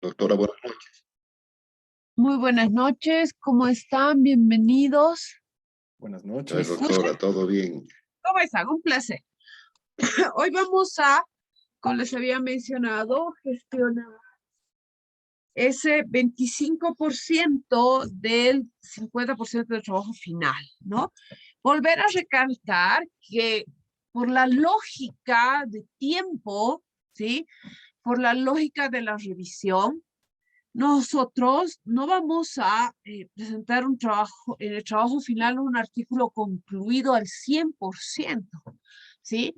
Doctora, buenas noches. Muy buenas noches, ¿cómo están? Bienvenidos. Buenas noches, doctora, ¿todo bien? ¿Cómo están? Un placer. Hoy vamos a, como les había mencionado, gestionar ese 25% del 50% del trabajo final, ¿no? Volver a recalcar que por la lógica de tiempo, ¿sí? Por la lógica de la revisión, nosotros no vamos a presentar un trabajo, en el trabajo final un artículo concluido al 100%, ¿sí?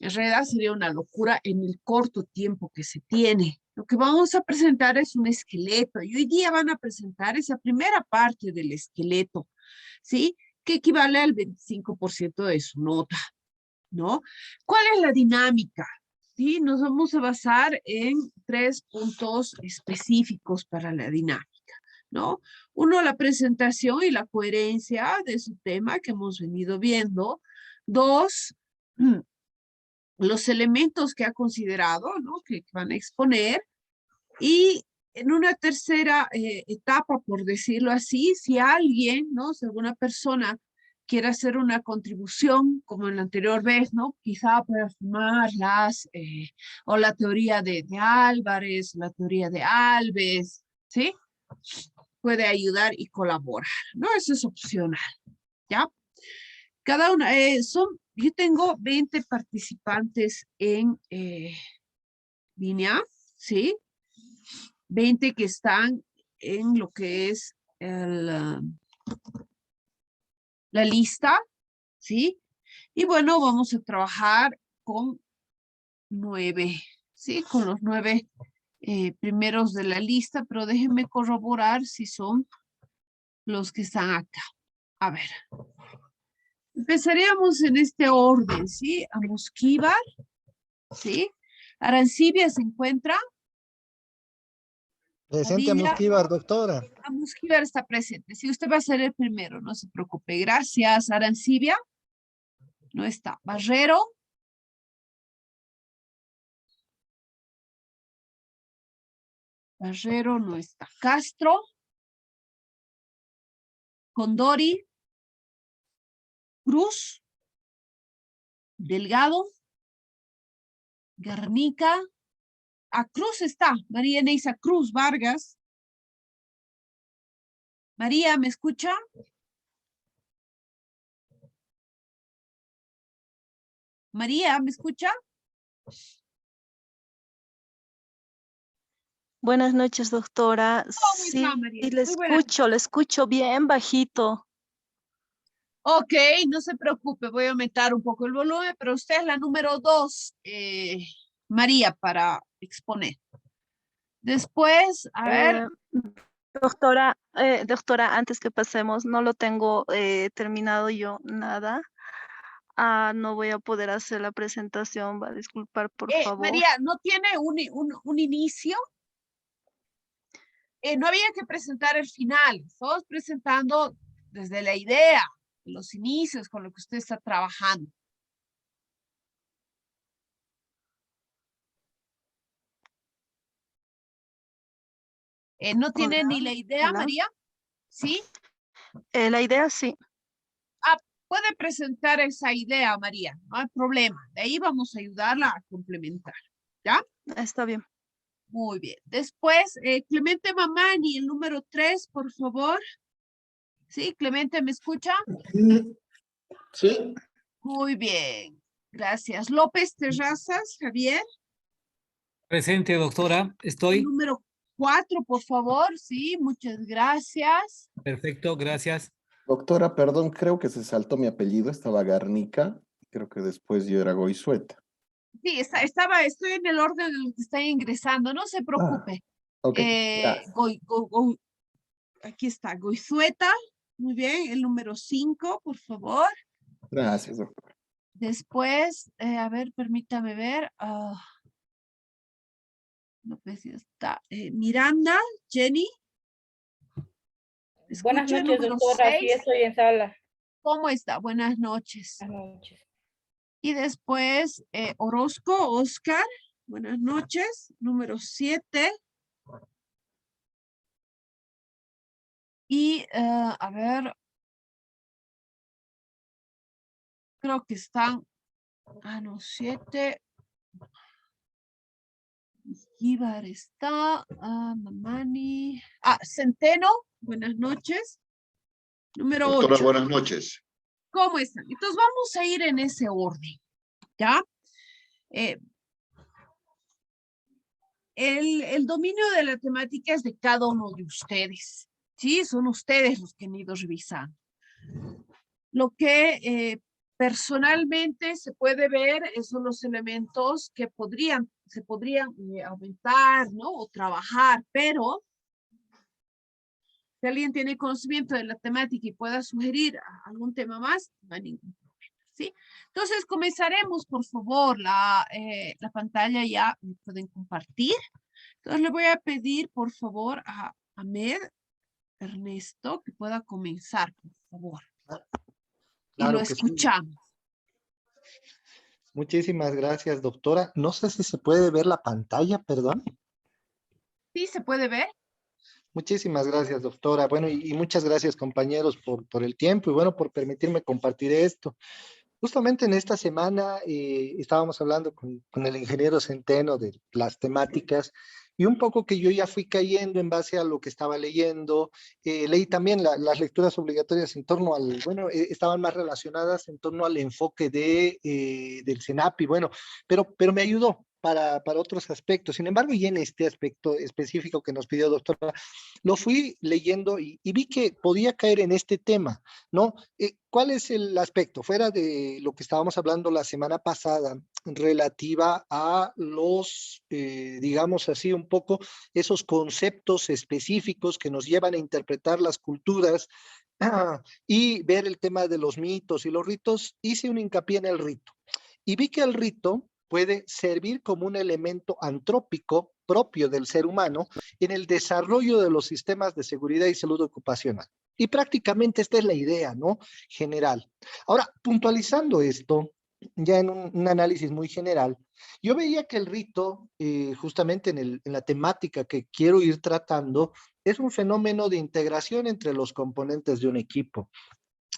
En realidad sería una locura en el corto tiempo que se tiene. Lo que vamos a presentar es un esqueleto y hoy día van a presentar esa primera parte del esqueleto, ¿sí? Que equivale al 25% de su nota, ¿no? ¿Cuál es la dinámica? Sí, nos vamos a basar en 3 puntos específicos para la dinámica, ¿no? Uno, la presentación y la coherencia de su tema que hemos venido viendo. Dos, los elementos que ha considerado, ¿no? Que van a exponer. Y en una tercera etapa, por decirlo así, si alguien, ¿no? Si alguna persona quiere hacer una contribución, como en la anterior vez, ¿no? Quizá para sumar o la teoría de Álvarez, la teoría de Alves, ¿sí? Puede ayudar y colaborar, ¿no? Eso es opcional, ¿ya? Cada una, yo tengo 20 participantes en línea, ¿sí? 20 que están en lo que es la lista, ¿sí? Y bueno, vamos a trabajar con 9, ¿sí? Con los 9 primeros de la lista, pero déjenme corroborar si son los que están acá. A ver. Empezaríamos en este orden, ¿sí? A Mosquíbar, ¿sí? Arancibia se encuentra. Presente a Mosquíbar, doctora. A Mosquíbar está presente. Si usted va a ser el primero, no se preocupe. Gracias. Arancibia. No está. Barrero. Barrero no está. Castro. Condori. Cruz. Delgado. Garnica. A Cruz está. María Neisa Cruz Vargas. María, ¿me escucha? María, ¿me escucha? Buenas noches, doctora. ¿Cómo Sí, está, María? le Muy buenas. escucho bien bajito. Ok, no se preocupe, voy a aumentar un poco el volumen, pero usted es la número 2, María, para exponer. Después, a ver, Doctora, antes que pasemos, no lo tengo terminado yo nada. No voy a poder hacer la presentación, va a disculpar, por favor. María, ¿no tiene un inicio? No había que presentar el final, estamos presentando desde la idea, los inicios con lo que usted está trabajando. ¿No tiene Hola, ni la idea, hola. María? ¿Sí? La idea sí. Puede presentar esa idea, María, no hay problema. De ahí vamos a ayudarla a complementar, ¿ya? Está bien. Muy bien. Después, Clemente Mamani, el número 3, por favor. ¿Sí? Clemente, ¿me escucha? Sí. Muy bien. Gracias. López Terrazas, Javier. Presente, doctora. El Estoy. número 4, por favor. Sí, muchas gracias. Perfecto, gracias. Doctora, perdón, creo que se saltó mi apellido, estaba Garnica, creo que después yo era Goizueta. Sí, estoy en el orden de lo que está ingresando, no se preocupe. Ok, gracias. Aquí está, Goizueta. Muy bien, el número 5, por favor. Gracias, doctora. Después, a ver, permítame ver. No sé si está. Miranda, Jenny. Buenas Escuche, noches, número doctora. Sí, 6. estoy en sala. ¿Cómo está? Buenas noches. Buenas noches. Y después, Orozco, Oscar. Buenas noches. Número 7. Y, a ver, creo que están, no, 7. Ibar está, Mamani. Centeno, buenas noches. Número Doctora, 8. buenas noches. ¿Cómo están? Entonces vamos a ir en ese orden, ¿ya? El dominio de la temática es de cada uno de ustedes, ¿sí? Son ustedes los que han ido revisando. Lo que personalmente se puede ver son los elementos que se podrían aumentar, ¿no? O trabajar, pero si alguien tiene conocimiento de la temática y pueda sugerir algún tema más, no hay ningún problema, ¿sí? Entonces comenzaremos, por favor, la pantalla ya me pueden compartir. Entonces le voy a pedir, por favor, a Ahmed Ernesto que pueda comenzar, por favor. Y lo Claro que sí. escuchamos. Muchísimas gracias, doctora. No sé si se puede ver la pantalla, perdón. ¿Sí se puede ver? Muchísimas gracias, doctora. Bueno, y muchas gracias, compañeros, por el tiempo y bueno, por permitirme compartir esto. Justamente en esta semana estábamos hablando con el ingeniero Centeno de las temáticas y un poco que yo ya fui cayendo en base a lo que estaba leyendo. Leí también las lecturas obligatorias en torno al, bueno, estaban más relacionadas en torno al enfoque del SENAPI, bueno, pero me ayudó para otros aspectos. Sin embargo, y en este aspecto específico que nos pidió doctora, lo fui leyendo y vi que podía caer en este tema, ¿no? ¿Cuál es el aspecto? Fuera de lo que estábamos hablando la semana pasada, relativa a los, digamos así, un poco esos conceptos específicos que nos llevan a interpretar las culturas y ver el tema de los mitos y los ritos, hice un hincapié en el rito. Y vi que el rito puede servir como un elemento antrópico propio del ser humano en el desarrollo de los sistemas de seguridad y salud ocupacional. Y prácticamente esta es la idea, ¿no? General. Ahora, puntualizando esto, ya en un análisis muy general, yo veía que el rito, justamente en la temática que quiero ir tratando, es un fenómeno de integración entre los componentes de un equipo.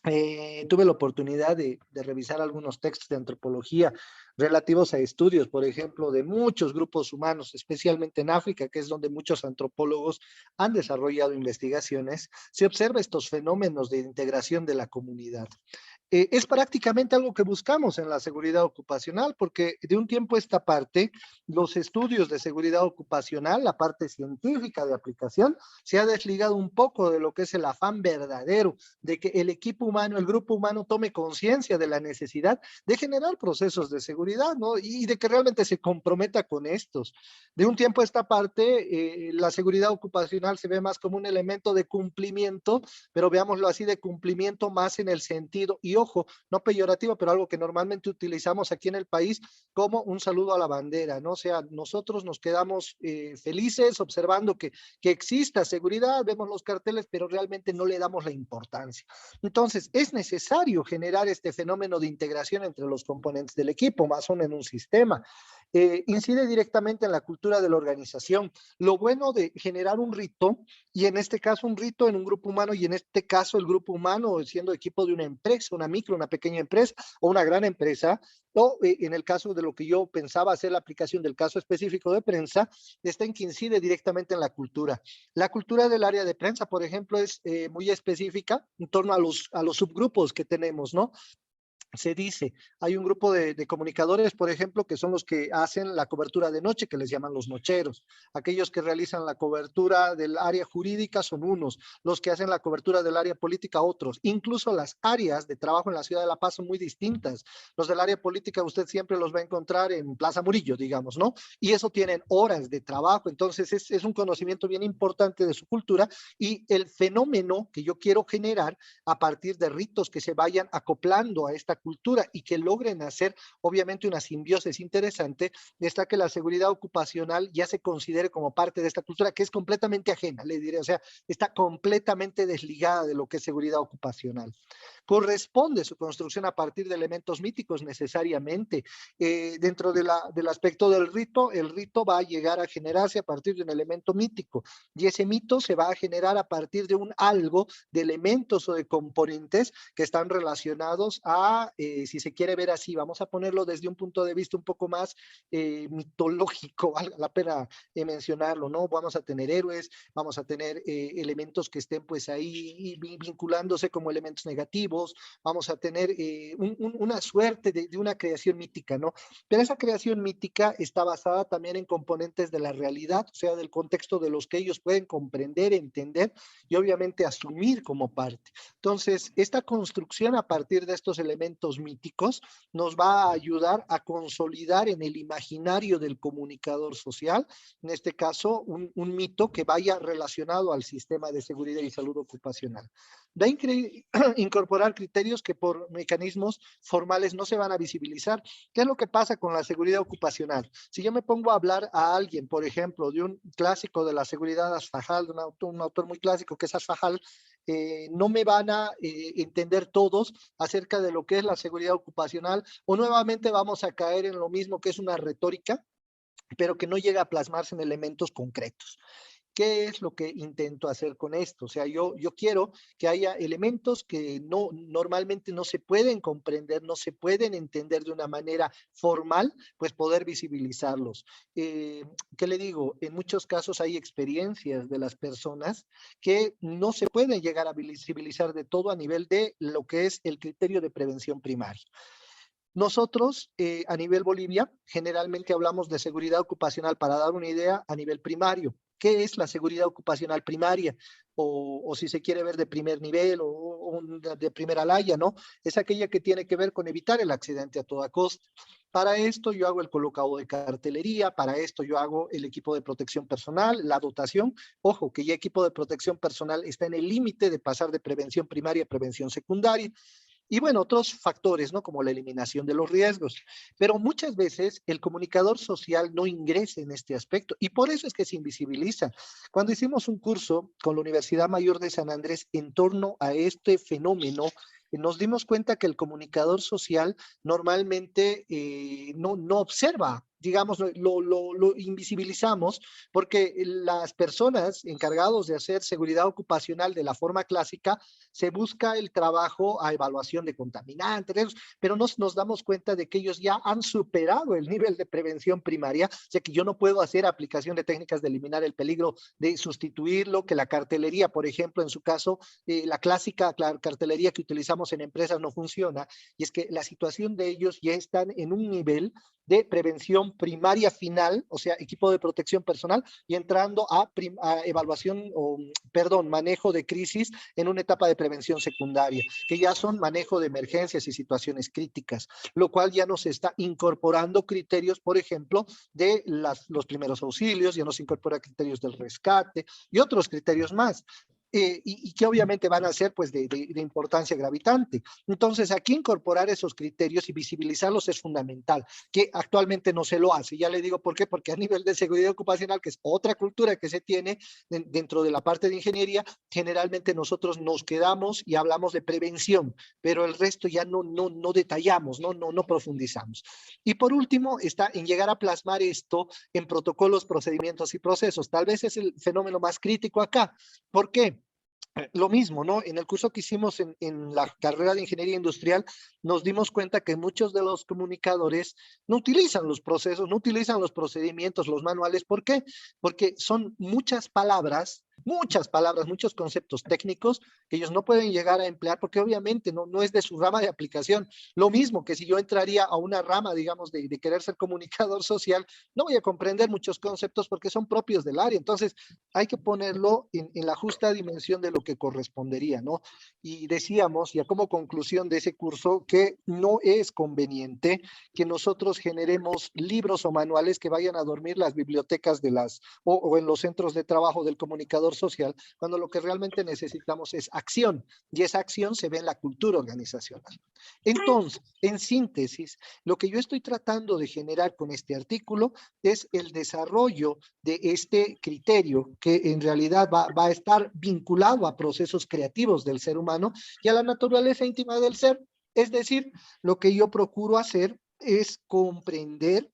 Tuve la oportunidad de revisar algunos textos de antropología relativos a estudios, por ejemplo, de muchos grupos humanos, especialmente en África, que es donde muchos antropólogos han desarrollado investigaciones. Se observa estos fenómenos de integración de la comunidad. Es prácticamente algo que buscamos en la seguridad ocupacional, porque de un tiempo a esta parte, los estudios de seguridad ocupacional, la parte científica de aplicación, se ha desligado un poco de lo que es el afán verdadero de que el equipo humano, el grupo humano tome conciencia de la necesidad de generar procesos de seguridad, ¿no? Y de que realmente se comprometa con estos. De un tiempo a esta parte, la seguridad ocupacional se ve más como un elemento de cumplimiento, pero veámoslo así, de cumplimiento más en el sentido, y ojo, no peyorativo, pero algo que normalmente utilizamos aquí en el país como un saludo a la bandera, ¿no? O sea, nosotros nos quedamos felices observando que exista seguridad, vemos los carteles, pero realmente no le damos la importancia. Entonces, es necesario generar este fenómeno de integración entre los componentes del equipo, más aún en un sistema. Incide directamente en la cultura de la organización. Lo bueno de generar un rito, y en este caso un rito en un grupo humano, y en este caso el grupo humano siendo equipo de una empresa, una micro, una pequeña empresa o una gran empresa, o en el caso de lo que yo pensaba hacer la aplicación del caso específico de prensa, está en que incide directamente en la cultura. La cultura del área de prensa, por ejemplo, es muy específica en torno a los subgrupos que tenemos, ¿no? Se dice, hay un grupo de comunicadores, por ejemplo, que son los que hacen la cobertura de noche, que les llaman los nocheros. Aquellos que realizan la cobertura del área jurídica son unos, los que hacen la cobertura del área política otros. Incluso las áreas de trabajo en la ciudad de La Paz son muy distintas. Los del área política usted siempre los va a encontrar en Plaza Murillo, digamos, ¿no? Y eso tienen horas de trabajo, entonces es un conocimiento bien importante de su cultura y el fenómeno que yo quiero generar a partir de ritos que se vayan acoplando a esta cultura y que logren hacer obviamente una simbiosis interesante, está que la seguridad ocupacional ya se considere como parte de esta cultura que es completamente ajena, le diré, o sea, está completamente desligada de lo que es seguridad ocupacional. Corresponde su construcción a partir de elementos míticos necesariamente. Dentro del aspecto del rito, el rito va a llegar a generarse a partir de un elemento mítico y ese mito se va a generar a partir de un algo de elementos o de componentes que están relacionados a, si se quiere ver así, vamos a ponerlo desde un punto de vista un poco más mitológico, vale la pena mencionarlo, ¿no? Vamos a tener héroes, vamos a tener elementos que estén pues ahí vinculándose como elementos negativos, vamos a tener una suerte de una creación mítica, ¿no? Pero esa creación mítica está basada también en componentes de la realidad, o sea, del contexto de los que ellos pueden comprender, entender y obviamente asumir como parte. Entonces, esta construcción a partir de estos elementos míticos nos va a ayudar a consolidar en el imaginario del comunicador social, en este caso, un mito que vaya relacionado al sistema de seguridad y salud ocupacional. Va a incorporar criterios que por mecanismos formales no se van a visibilizar. ¿Qué es lo que pasa con la seguridad ocupacional? Si yo me pongo a hablar a alguien, por ejemplo, de un clásico de la seguridad Asfajal, de un autor muy clásico que es Asfajal, no me van a entender todos acerca de lo que es la seguridad ocupacional, o nuevamente vamos a caer en lo mismo que es una retórica, pero que no llega a plasmarse en elementos concretos. ¿Qué es lo que intento hacer con esto? O sea, yo quiero que haya elementos que normalmente no se pueden comprender, no se pueden entender de una manera formal, pues poder visibilizarlos. ¿Qué le digo? En muchos casos hay experiencias de las personas que no se pueden llegar a visibilizar de todo a nivel de lo que es el criterio de prevención primaria. Nosotros, a nivel Bolivia, generalmente hablamos de seguridad ocupacional, para dar una idea, a nivel primario. ¿Qué es la seguridad ocupacional primaria? O si se quiere ver de primer nivel o de primera laya, ¿no? Es aquella que tiene que ver con evitar el accidente a toda costa. Para esto yo hago el colocado de cartelería, para esto yo hago el equipo de protección personal, la dotación. Ojo, que ya equipo de protección personal está en el límite de pasar de prevención primaria a prevención secundaria. Y bueno, otros factores, ¿no? Como la eliminación de los riesgos. Pero muchas veces el comunicador social no ingresa en este aspecto y por eso es que se invisibiliza. Cuando hicimos un curso con la Universidad Mayor de San Andrés en torno a este fenómeno, nos dimos cuenta que el comunicador social normalmente no observa, digamos, lo invisibilizamos porque las personas encargados de hacer seguridad ocupacional de la forma clásica, se busca el trabajo a evaluación de contaminantes, pero nos damos cuenta de que ellos ya han superado el nivel de prevención primaria, o sea que yo no puedo hacer aplicación de técnicas de eliminar el peligro, de sustituirlo, que la cartelería, por ejemplo, en su caso, la clásica cartelería que utilizamos en empresas no funciona, y es que la situación de ellos ya están en un nivel de prevención primaria final, o sea, equipo de protección personal, y entrando a evaluación, manejo de crisis en una etapa de prevención secundaria, que ya son manejo de emergencias y situaciones críticas, lo cual ya nos está incorporando criterios, por ejemplo, de los primeros auxilios, ya nos incorpora criterios del rescate y otros criterios más. Y que obviamente van a ser pues de importancia gravitante. Entonces aquí incorporar esos criterios y visibilizarlos es fundamental, que actualmente no se lo hace. Ya le digo por qué, porque a nivel de seguridad ocupacional, que es otra cultura que se tiene dentro de la parte de ingeniería, generalmente nosotros nos quedamos y hablamos de prevención, pero el resto ya no detallamos, no profundizamos. Y por último está en llegar a plasmar esto en protocolos, procedimientos y procesos. Tal vez es el fenómeno más crítico acá. ¿Por qué? Lo mismo, ¿no? En el curso que hicimos en la carrera de ingeniería industrial, nos dimos cuenta que muchos de los comunicadores no utilizan los procesos, no utilizan los procedimientos, los manuales. ¿Por qué? Porque son muchas palabras, muchos conceptos técnicos que ellos no pueden llegar a emplear porque obviamente no es de su rama de aplicación. Lo mismo que si yo entraría a una rama, digamos, de querer ser comunicador social, no voy a comprender muchos conceptos porque son propios del área. Entonces, hay que ponerlo en la justa dimensión de lo que correspondería, ¿no? Y decíamos, ya como conclusión de ese curso, que no es conveniente que nosotros generemos libros o manuales que vayan a dormir las bibliotecas de o en los centros de trabajo del comunicador social, cuando lo que realmente necesitamos es acción, y esa acción se ve en la cultura organizacional. Entonces, en síntesis, lo que yo estoy tratando de generar con este artículo es el desarrollo de este criterio que en realidad va a estar vinculado a procesos creativos del ser humano y a la naturaleza íntima del ser. Es decir, lo que yo procuro hacer es comprender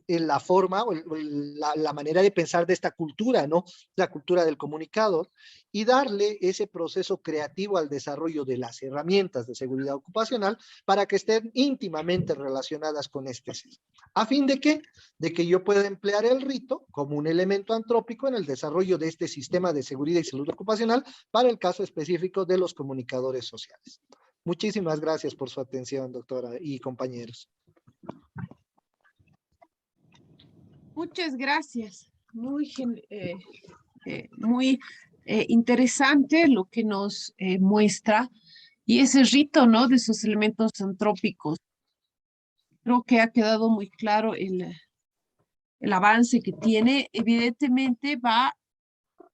en la forma o la manera de pensar de esta cultura, ¿no? La cultura del comunicador, y darle ese proceso creativo al desarrollo de las herramientas de seguridad ocupacional para que estén íntimamente relacionadas con este ser. ¿A fin de qué? De que yo pueda emplear el rito como un elemento antrópico en el desarrollo de este sistema de seguridad y salud ocupacional para el caso específico de los comunicadores sociales. Muchísimas gracias por su atención, doctora y compañeros. Muchas gracias. Muy interesante lo que nos muestra y ese rito, ¿no? De esos elementos antrópicos. Creo que ha quedado muy claro el avance que tiene. Evidentemente va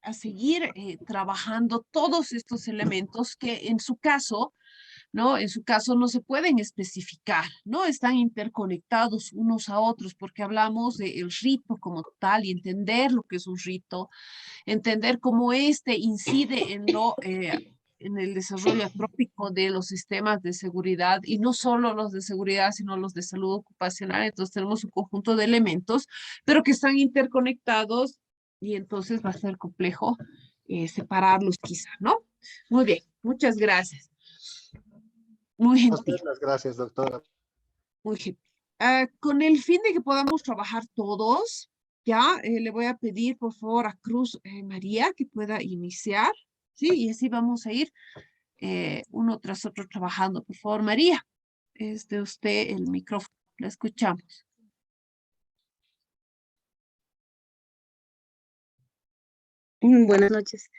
a seguir trabajando todos estos elementos que en su caso, ¿no? En su caso no se pueden especificar, ¿no? Están interconectados unos a otros porque hablamos del rito como tal y entender lo que es un rito, entender cómo este incide en el desarrollo atrópico de los sistemas de seguridad y no solo los de seguridad, sino los de salud ocupacional. Entonces tenemos un conjunto de elementos, pero que están interconectados y entonces va a ser complejo separarlos quizá, ¿no? Muy bien, muchas gracias. Muy gentil, Muchas gracias, doctora. muy gentil. Con el fin de que podamos trabajar todos, ya le voy a pedir por favor a Cruz María que pueda iniciar, ¿sí? Y así vamos a ir uno tras otro trabajando. Por favor, María, es de usted el micrófono, la escuchamos. Buenas noches.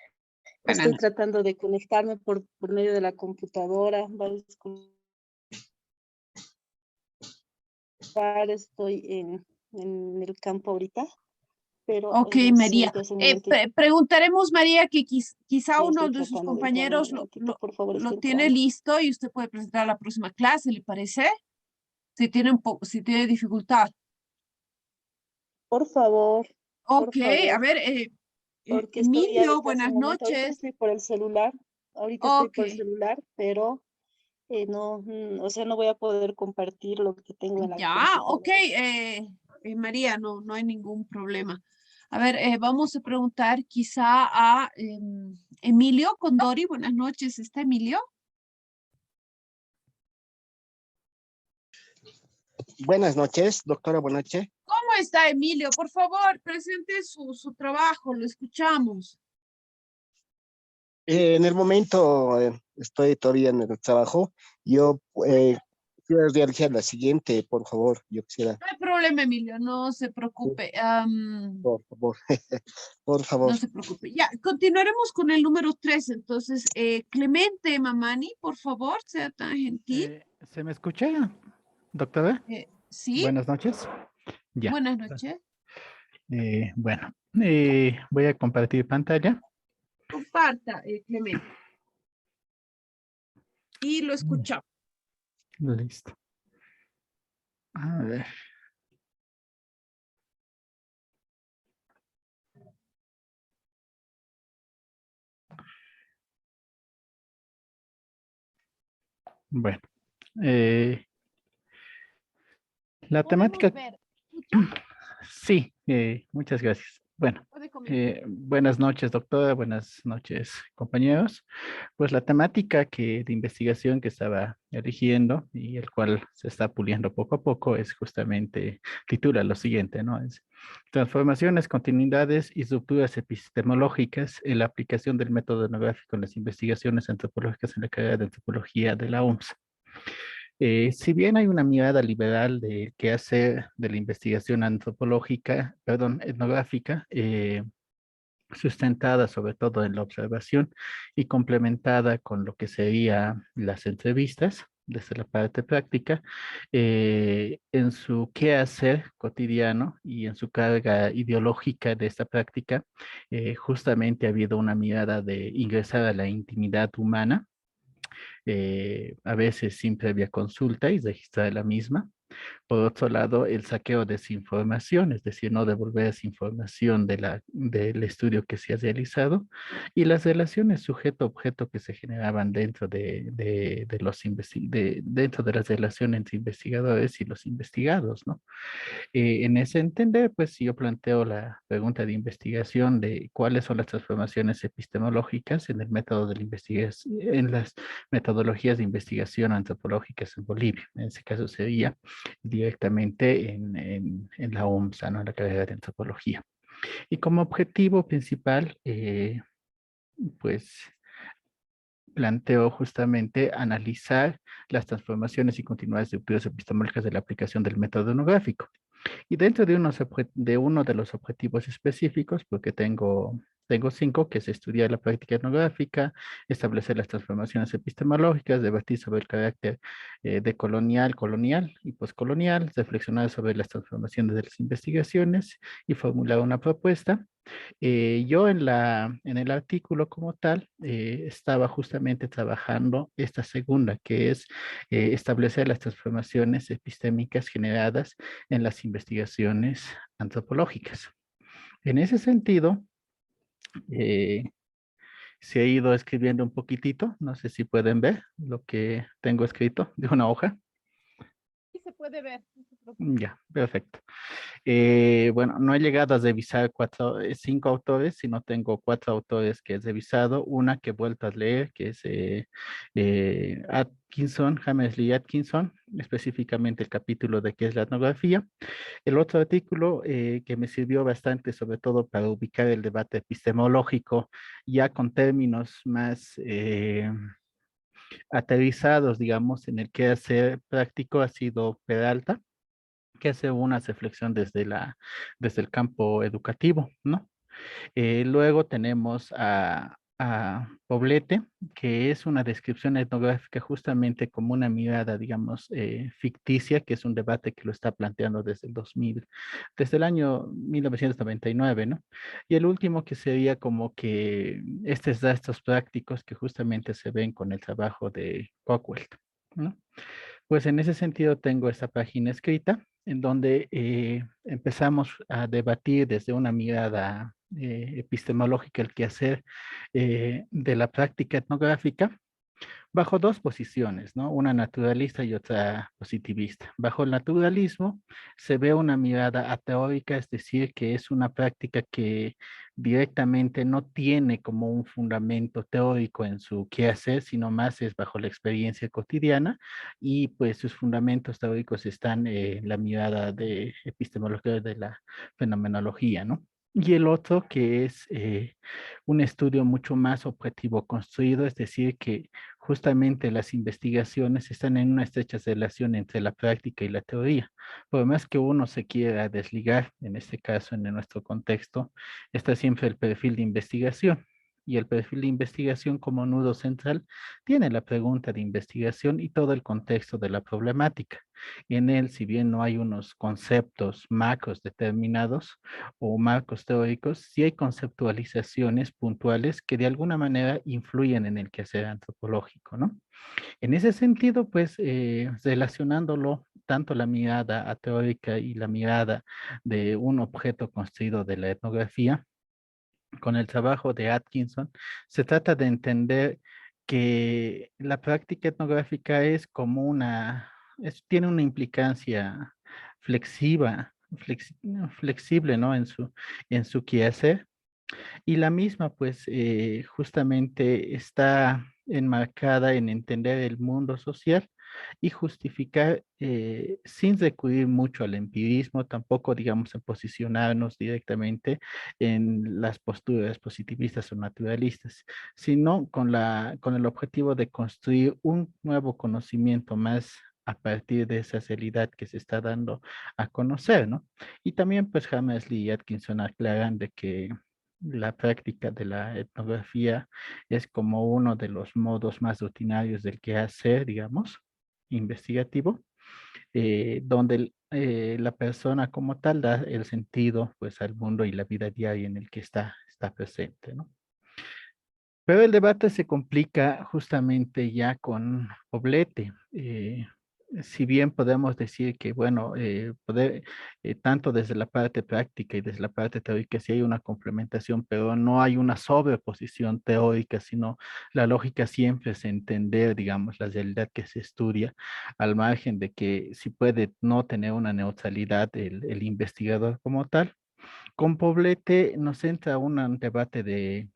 Buenas Estoy noches. tratando de conectarme por medio de la computadora. Va a disculpar, estoy en el campo ahorita, pero Ok, si me María. das un momentito, Preguntaremos, María, que quizá uno estoy de sus tratando de entrar un compañeros momentito, por favor, lo estoy tiene entrando. listo y usted puede presentar la próxima clase, ¿le parece? Si tiene si tiene dificultad. Por favor, por Ok, a favor, ver, porque estoy Emilio, ahorita hace buenas un momento, ahorita noches. estoy por el celular, ahorita estoy Ok, por el celular, pero no, o sea, no voy a poder compartir lo que tengo en la ya, ok, computadora. María, no hay ningún problema. A ver, vamos a preguntar quizá a Emilio Condori, buenas noches, ¿está Emilio? Buenas noches, doctora, buenas noches. ¿Cómo está Emilio? Por favor, presente su trabajo, lo escuchamos. En el momento estoy todavía en el trabajo. Yo quiero realizar la siguiente, por favor. Yo quisiera, No hay problema, Emilio, no se preocupe. por favor, por favor. No se preocupe. Ya, continuaremos con el número 3. Entonces, Clemente Mamani, por favor, sea tan gentil. ¿Se me escucha, doctora? Sí, Buenas noches. Ya. buenas noches. Bueno, voy a compartir pantalla. Comparta, Clemente. Y lo escuchamos. Listo. A ver. Bueno, la Podemos temática, ver. ¿Escucha? sí, muchas gracias. Bueno, Puede comentar. buenas noches, doctora, buenas noches, compañeros. Pues la temática de investigación que estaba eligiendo y el cual se está puliendo poco a poco es justamente, titula lo siguiente, ¿no? Es transformaciones, continuidades y rupturas epistemológicas en la aplicación del método etnográfico en las investigaciones antropológicas en la carrera de antropología de la UMS. Si bien hay una mirada liberal de qué hacer de la investigación antropológica, perdón, etnográfica, sustentada sobre todo en la observación y complementada con lo que serían las entrevistas desde la parte práctica, en su quehacer cotidiano y en su carga ideológica de esta práctica, justamente ha habido una mirada de ingresar a la intimidad humana, a veces sin previa consulta y registrar la misma. Por otro lado, el saqueo de desinformación, es decir, no devolver esa información del estudio que se ha realizado, y las relaciones sujeto-objeto que se generaban dentro dentro de las relaciones entre investigadores y los investigados, ¿no? En ese entender, pues yo planteo la pregunta de investigación de cuáles son las transformaciones epistemológicas en el método de la investigación, en las metodologías de investigación antropológicas en Bolivia. En ese caso sería directamente en la UMSA, ¿no? En la carrera de antropología. Y como objetivo principal, pues planteo justamente analizar las transformaciones y continuadas estructuras epistemológicas de la aplicación del método etnográfico. Y dentro de uno de los objetivos específicos, porque tengo 5, que es estudiar la práctica etnográfica, establecer las transformaciones epistemológicas, debatir sobre el carácter de colonial y poscolonial, reflexionar sobre las transformaciones de las investigaciones y formular una propuesta. Yo en el artículo como tal estaba justamente trabajando esta segunda, que es establecer las transformaciones epistémicas generadas en las investigaciones antropológicas. En ese sentido, eh, se ha ido escribiendo un poquitito, no sé si pueden ver lo que tengo escrito de una hoja. Sí se puede ver. No se preocupe. Ya, perfecto. Bueno, no he llegado a revisar 5 autores, sino tengo 4 autores que he revisado. Una que he vuelto a leer, que es Atkinson, James Lee Atkinson, específicamente el capítulo de qué es la etnografía. El otro artículo que me sirvió bastante, sobre todo para ubicar el debate epistemológico, ya con términos más aterrizados, digamos, en el quehacer práctico, ha sido Peralta, que hace una reflexión desde el campo educativo, ¿no? Luego tenemos a Poblete, que es una descripción etnográfica justamente como una mirada, digamos, ficticia, que es un debate que lo está planteando desde el 2000, desde el año 1999, ¿no? Y el último que sería como que estos datos prácticos que justamente se ven con el trabajo de Cockwell, ¿no? Pues en ese sentido tengo esta página escrita en donde empezamos a debatir desde una mirada epistemológica el quehacer de la práctica etnográfica bajo 2 posiciones, ¿no? Una naturalista y otra positivista. Bajo el naturalismo se ve una mirada ateórica, es decir, que es una práctica que directamente no tiene como un fundamento teórico en su quehacer, sino más es bajo la experiencia cotidiana y pues sus fundamentos teóricos están en la mirada de epistemología de la fenomenología, ¿no? Y el otro que es un estudio mucho más objetivo construido, es decir, que justamente las investigaciones están en una estrecha relación entre la práctica y la teoría. Por más que uno se quiera desligar, en este caso, en nuestro contexto, está siempre el perfil de investigación. Y el perfil de investigación como nudo central tiene la pregunta de investigación y todo el contexto de la problemática. En él, si bien no hay unos conceptos macros determinados o marcos teóricos, sí hay conceptualizaciones puntuales que de alguna manera influyen en el quehacer antropológico, ¿no? En ese sentido, pues, relacionándolo tanto la mirada teórica y la mirada de un objeto construido de la etnografía, con el trabajo de Atkinson, se trata de entender que la práctica etnográfica es como tiene una implicancia flexiva, flexible, ¿no? En su quehacer, y la misma, pues, justamente está enmarcada en entender el mundo social y justificar sin recurrir mucho al empirismo, tampoco, digamos, en posicionarnos directamente en las posturas positivistas o naturalistas, sino con el objetivo de construir un nuevo conocimiento más a partir de esa realidad que se está dando a conocer, ¿no? Y también, pues, Hammersley y Atkinson aclaran de que la práctica de la etnografía es como uno de los modos más rutinarios del quehacer, digamos, investigativo, donde la persona como tal da el sentido pues al mundo y la vida diaria en el que está presente, ¿no? Pero el debate se complica justamente ya con Poblete. Si bien podemos decir que, bueno, tanto desde la parte práctica y desde la parte teórica sí hay una complementación, pero no hay una sobreposición teórica, sino la lógica siempre es entender, digamos, la realidad que se estudia, al margen de que si puede no tener una neutralidad el investigador como tal. Con Poblete nos entra un debate de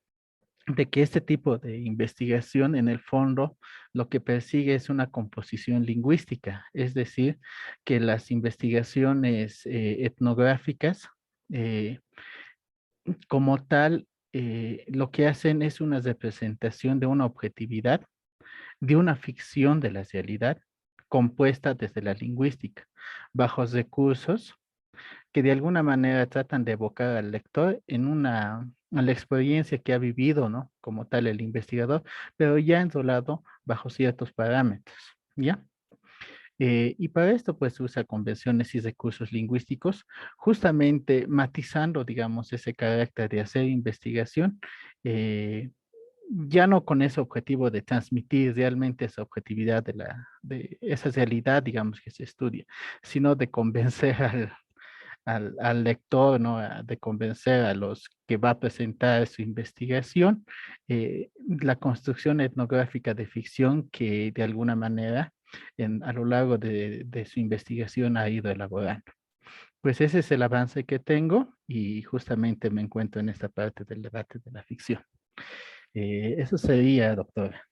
que este tipo de investigación en el fondo lo que persigue es una composición lingüística, es decir, que las investigaciones etnográficas eh, como tal lo que hacen es una representación de una objetividad, de una ficción de la realidad compuesta desde la lingüística, bajo recursos que de alguna manera tratan de evocar al lector a la experiencia que ha vivido, ¿no? Como tal el investigador, pero ya enrolado bajo ciertos parámetros, ¿ya? Y para esto, pues, usa convenciones y recursos lingüísticos, justamente matizando, digamos, ese carácter de hacer investigación, ya no con ese objetivo de transmitir realmente esa objetividad de esa realidad, digamos, que se estudia, sino de convencer al lector, ¿no? De convencer a los que va a presentar su investigación, la construcción etnográfica de ficción que de alguna manera a lo largo de su investigación ha ido elaborando. Pues ese es el avance que tengo y justamente me encuentro en esta parte del debate de la ficción. Eso sería, doctora.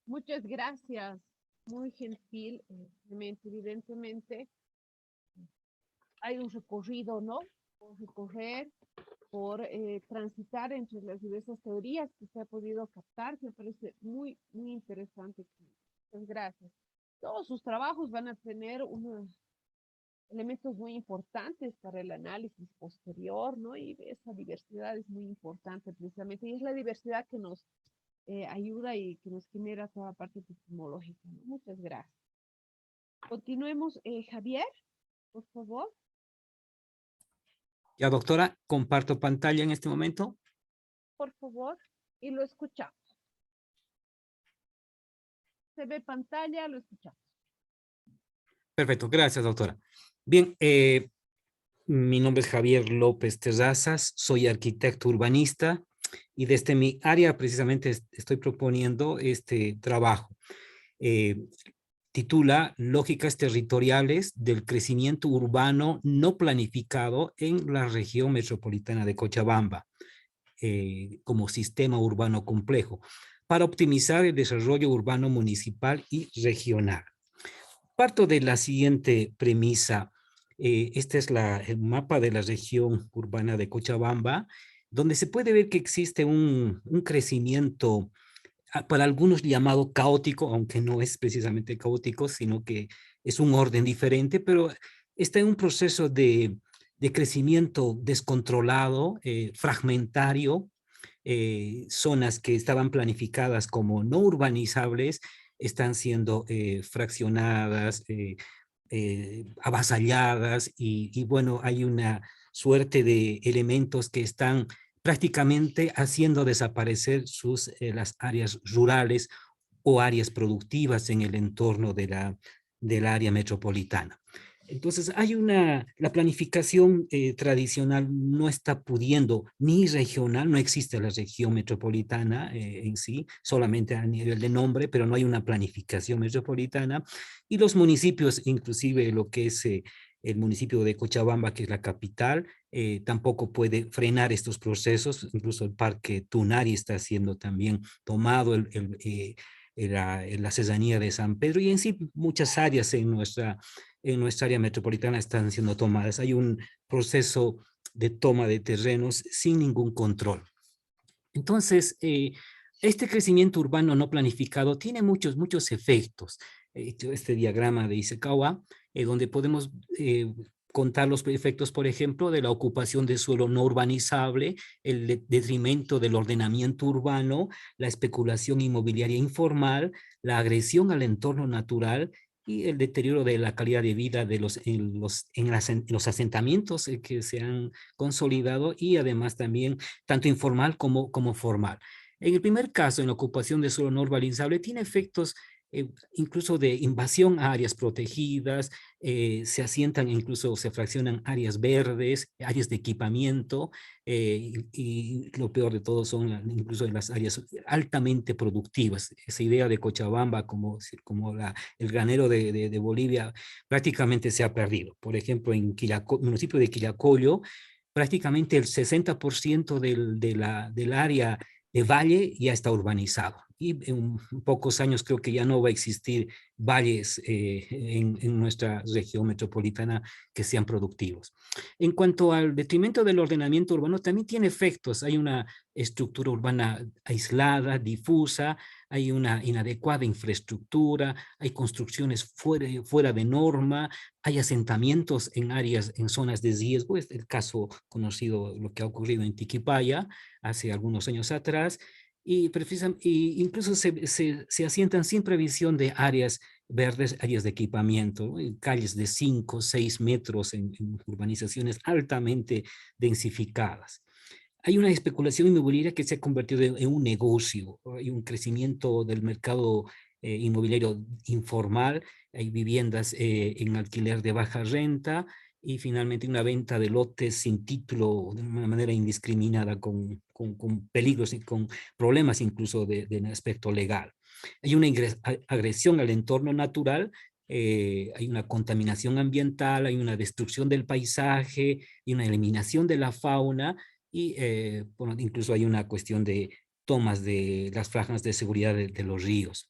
Muchas gracias. Muy gentil. Evidentemente, hay un recorrido, ¿no? Por recorrer, por transitar entre las diversas teorías que se ha podido captar. Me parece muy, muy interesante. Muchas gracias. Todos sus trabajos van a tener unos elementos muy importantes para el análisis posterior, ¿no? Y esa diversidad es muy importante precisamente. Y es la diversidad que nos ayuda y que nos genera toda la parte epistemológica, ¿no? Muchas gracias. Continuemos. Javier, por favor. Ya, doctora, comparto pantalla en este momento. Por favor, y lo escuchamos. Se ve pantalla, lo escuchamos. Perfecto, gracias, doctora. Bien, mi nombre es Javier López Terrazas, soy arquitecto urbanista y desde mi área precisamente estoy proponiendo este trabajo. Titula Lógicas territoriales del crecimiento urbano no planificado en la región metropolitana de Cochabamba, como sistema urbano complejo, para optimizar el desarrollo urbano municipal y regional. Parto de la siguiente premisa. Este es el mapa de la región urbana de Cochabamba, donde se puede ver que existe un crecimiento para algunos llamado caótico, aunque no es precisamente caótico, sino que es un orden diferente, pero está en un proceso de crecimiento descontrolado, fragmentario, zonas que estaban planificadas como no urbanizables están siendo fraccionadas, avasalladas y bueno, hay una suerte de elementos que están prácticamente haciendo desaparecer las áreas rurales o áreas productivas en el entorno del área metropolitana. Entonces, la planificación tradicional no está pudiendo, ni regional, no existe la región metropolitana en sí, solamente a nivel de nombre, pero no hay una planificación metropolitana. Y los municipios, inclusive lo que es el municipio de Cochabamba, que es la capital, tampoco puede frenar estos procesos. Incluso el Parque Tunari está siendo también tomado, la serranía de San Pedro, y en sí muchas áreas en nuestra área metropolitana están siendo tomadas. Hay un proceso de toma de terrenos sin ningún control. Entonces, este crecimiento urbano no planificado tiene muchos efectos. Este diagrama de Ishikawa, donde podemos contar los efectos, por ejemplo, de la ocupación de suelo no urbanizable, el detrimento del ordenamiento urbano, la especulación inmobiliaria informal, la agresión al entorno natural y el deterioro de la calidad de vida de en los asentamientos que se han consolidado, y además también tanto informal como formal. En el primer caso, en la ocupación de suelo no urbanizable, tiene efectos incluso de invasión a áreas protegidas, se asientan, incluso se fraccionan áreas verdes, áreas de equipamiento, y lo peor de todo son incluso las áreas altamente productivas. Esa idea de Cochabamba como el granero de Bolivia prácticamente se ha perdido. Por ejemplo, en municipio de Quillacollo, prácticamente el 60% del área de valle ya está urbanizado. Y en pocos años creo que ya no va a existir valles en nuestra región metropolitana que sean productivos. En cuanto al detrimento del ordenamiento urbano, también tiene efectos. Hay una estructura urbana aislada, difusa, hay una inadecuada infraestructura, hay construcciones fuera de norma, hay asentamientos en áreas, en zonas de riesgo. Es el caso conocido, lo que ha ocurrido en Tiquipaya hace algunos años atrás, y incluso se asientan sin previsión de áreas verdes, áreas de equipamiento, ¿no? Calles de 5, 6 metros en urbanizaciones altamente densificadas. Hay una especulación inmobiliaria que se ha convertido en un negocio. Hay un crecimiento del mercado inmobiliario informal, hay viviendas en alquiler de baja renta, y finalmente una venta de lotes sin título de una manera indiscriminada, con peligros y con problemas incluso de aspecto legal. Hay una agresión al entorno natural, hay una contaminación ambiental, hay una destrucción del paisaje y una eliminación de la fauna, y bueno, incluso hay una cuestión de tomas de las franjas de seguridad de los ríos.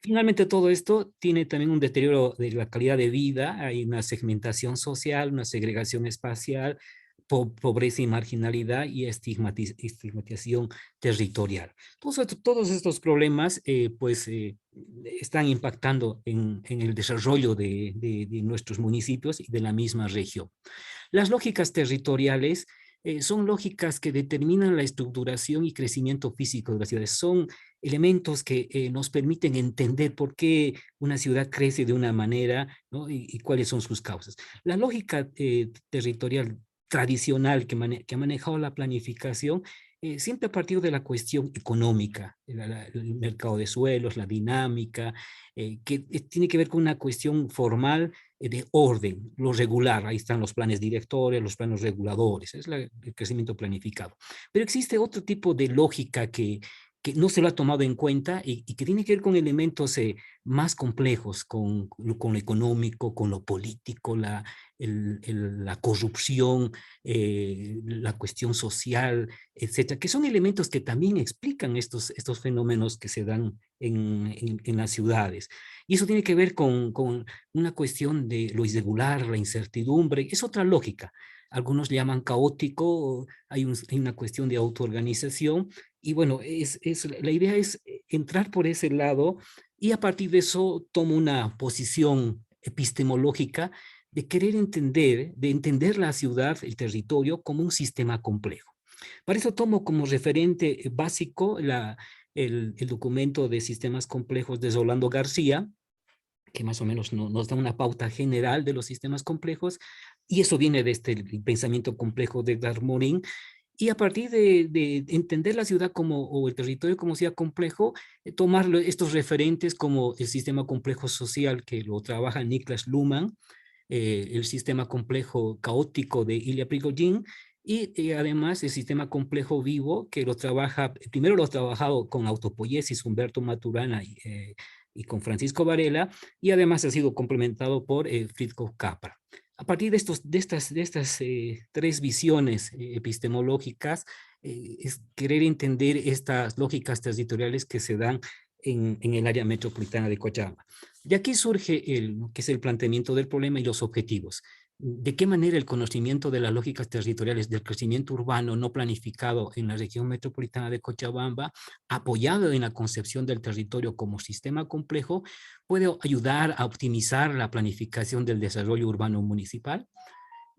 Finalmente, todo esto tiene también un deterioro de la calidad de vida, hay una segmentación social, una segregación espacial, pobreza y marginalidad, y estigmatización territorial. Todos estos problemas están impactando en el desarrollo de nuestros municipios y de la misma región. Las lógicas territoriales son lógicas que determinan la estructuración y crecimiento físico de las ciudades. Son elementos que nos permiten entender por qué una ciudad crece de una manera, ¿no? y cuáles son sus causas. La lógica territorial tradicional que ha manejado la planificación siempre ha partido de la cuestión económica, el mercado de suelos, la dinámica, que tiene que ver con una cuestión formal de orden, lo regular. Ahí están los planes directores, los planos reguladores, es el crecimiento planificado. Pero existe otro tipo de lógica que no se lo ha tomado en cuenta, y que tiene que ver con elementos más complejos, con lo económico, con lo político, la corrupción, la cuestión social, etcétera, que son elementos que también explican estos fenómenos que se dan en las ciudades. Y eso tiene que ver con una cuestión de lo irregular, la incertidumbre. Es otra lógica. Algunos llaman caótico, hay una cuestión de autoorganización, y bueno, la idea es entrar por ese lado, y a partir de eso tomo una posición epistemológica de querer entender la ciudad, el territorio, como un sistema complejo. Para eso tomo como referente básico el documento de sistemas complejos de Rolando García, que más o menos nos da una pauta general de los sistemas complejos, y eso viene de el pensamiento complejo de Edgar Morin. Y a partir de entender la ciudad o el territorio como ciudad complejo, tomar estos referentes como el sistema complejo social, que lo trabaja Niklas Luhmann, el sistema complejo caótico de Ilya Prigogine, y además el sistema complejo vivo, que primero lo ha trabajado con autopoiesis Humberto Maturana y con Francisco Varela, y además ha sido complementado por Fritjof Capra. A partir de estas tres visiones epistemológicas, es querer entender estas lógicas territoriales que se dan en el área metropolitana de Cochabamba. De aquí surge que es el planteamiento del problema y los objetivos. ¿De qué manera el conocimiento de las lógicas territoriales del crecimiento urbano no planificado en la región metropolitana de Cochabamba, apoyado en la concepción del territorio como sistema complejo, puede ayudar a optimizar la planificación del desarrollo urbano municipal?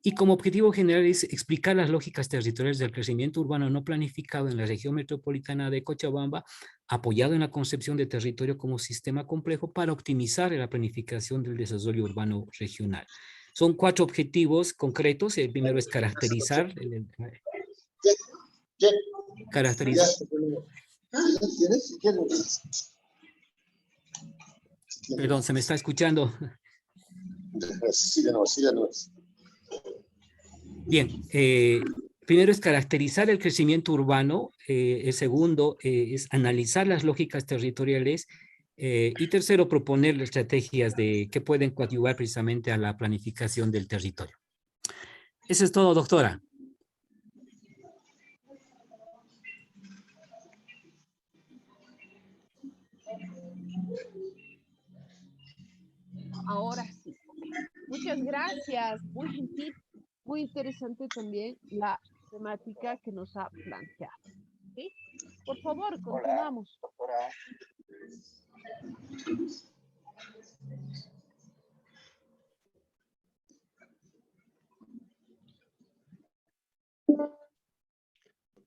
Y como objetivo general es explicar las lógicas territoriales del crecimiento urbano no planificado en la región metropolitana de Cochabamba, apoyado en la concepción de territorio como sistema complejo para optimizar la planificación del desarrollo urbano regional. Son 4 objetivos concretos. El primero es caracterizar. Perdón, se me está escuchando. Síganos. Bien, primero es caracterizar el crecimiento urbano, el segundo es analizar las lógicas territoriales y tercero proponer estrategias que pueden coadyuvar precisamente a la planificación del territorio. Eso es todo, doctora. Ahora sí. Muchas gracias. Muy gentil, muy interesante también la temática que nos ha planteado. ¿Sí? Por favor, continuamos.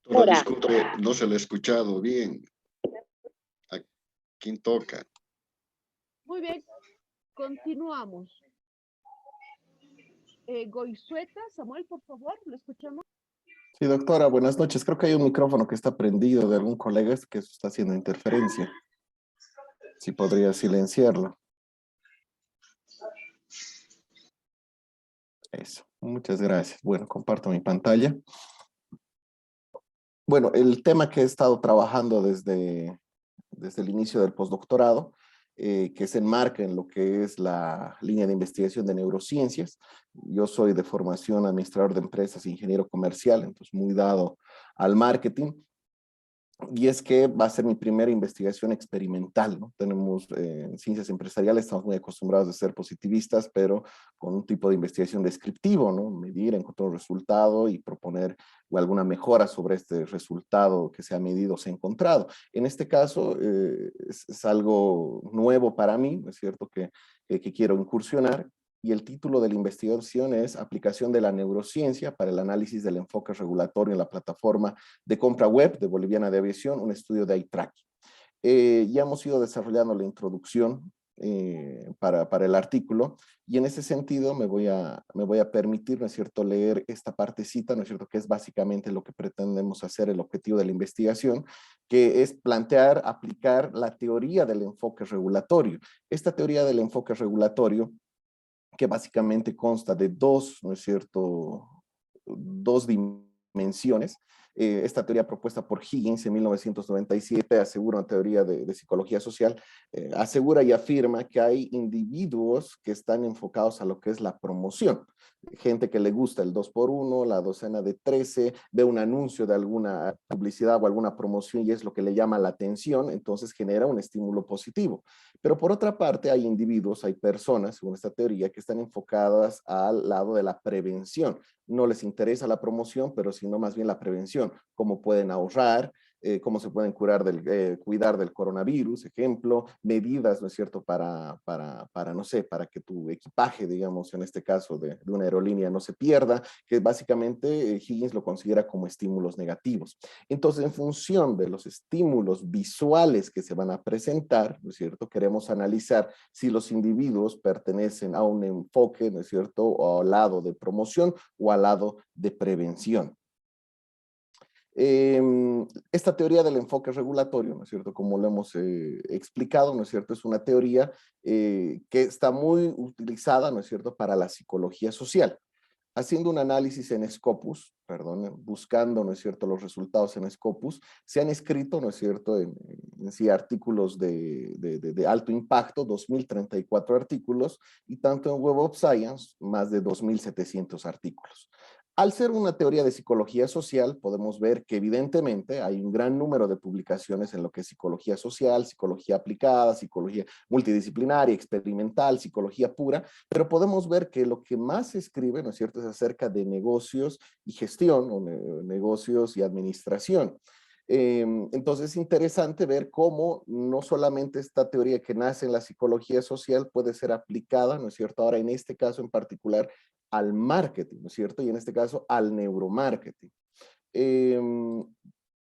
Doctora, disculpe, no se le ha escuchado bien. ¿A quién toca? Muy bien, continuamos. Goizueta, Samuel, por favor, ¿lo escuchamos? Sí, doctora, buenas noches. Creo que hay un micrófono que está prendido de algún colega que está haciendo interferencia. Si podría silenciarlo. Eso, muchas gracias. Bueno, comparto mi pantalla. Bueno, el tema que he estado trabajando desde el inicio del postdoctorado, que se enmarca en lo que es la línea de investigación de neurociencias. Yo soy de formación administrador de empresas, ingeniero comercial, entonces muy dado al marketing. Y es que va a ser mi primera investigación experimental, ¿no? Tenemos en ciencias empresariales, estamos muy acostumbrados a ser positivistas, pero con un tipo de investigación descriptivo, ¿no? Medir, encontrar un resultado y proponer alguna mejora sobre este resultado que se ha medido, se ha encontrado. En este caso es algo nuevo para mí, es cierto que quiero incursionar. Y el título de la investigación es Aplicación de la neurociencia para el análisis del enfoque regulatorio en la plataforma de compra web de Boliviana de Aviación, un estudio de eye tracking. Ya hemos ido desarrollando la introducción para el artículo y en ese sentido me voy a permitir, ¿no es cierto?, leer esta partecita, ¿no es cierto?, que es básicamente lo que pretendemos hacer, el objetivo de la investigación, que es plantear, aplicar la teoría del enfoque regulatorio. Esta teoría del enfoque regulatorio que básicamente consta de dos, ¿no es cierto?, dos dimensiones. Esta teoría propuesta por Higgins en 1997 asegura una teoría de psicología social, asegura y afirma que hay individuos que están enfocados a lo que es la promoción. Gente que le gusta el 2x1, la docena de 13, ve un anuncio de alguna publicidad o alguna promoción y es lo que le llama la atención, entonces genera un estímulo positivo. Pero por otra parte hay individuos, hay personas, según esta teoría, que están enfocadas al lado de la prevención. No les interesa la promoción, pero sino más bien la prevención, cómo pueden ahorrar, cómo se pueden cuidar del coronavirus, ejemplo, medidas, ¿no es cierto?, para, no sé, para que tu equipaje, digamos, en este caso de una aerolínea no se pierda, que básicamente Higgins lo considera como estímulos negativos. Entonces, en función de los estímulos visuales que se van a presentar, ¿no es cierto?, queremos analizar si los individuos pertenecen a un enfoque, ¿no es cierto?, o al lado de promoción o al lado de prevención. Esta teoría del enfoque regulatorio, ¿no es cierto?, como lo hemos explicado, ¿no es cierto?, es una teoría que está muy utilizada, ¿no es cierto?, para la psicología social. Haciendo un análisis en Scopus, buscando, ¿no es cierto?, los resultados en Scopus, se han escrito, ¿no es cierto?, en sí artículos de alto impacto, 2034 artículos, y tanto en Web of Science, más de 2700 artículos. Al ser una teoría de psicología social, podemos ver que evidentemente hay un gran número de publicaciones en lo que es psicología social, psicología aplicada, psicología multidisciplinaria, experimental, psicología pura, pero podemos ver que lo que más se escribe, ¿no es cierto?, es acerca de negocios y gestión, o negocios y administración. Entonces es interesante ver cómo no solamente esta teoría que nace en la psicología social puede ser aplicada, ¿no es cierto?, ahora en este caso en particular al marketing, ¿no es cierto? Y en este caso al neuromarketing.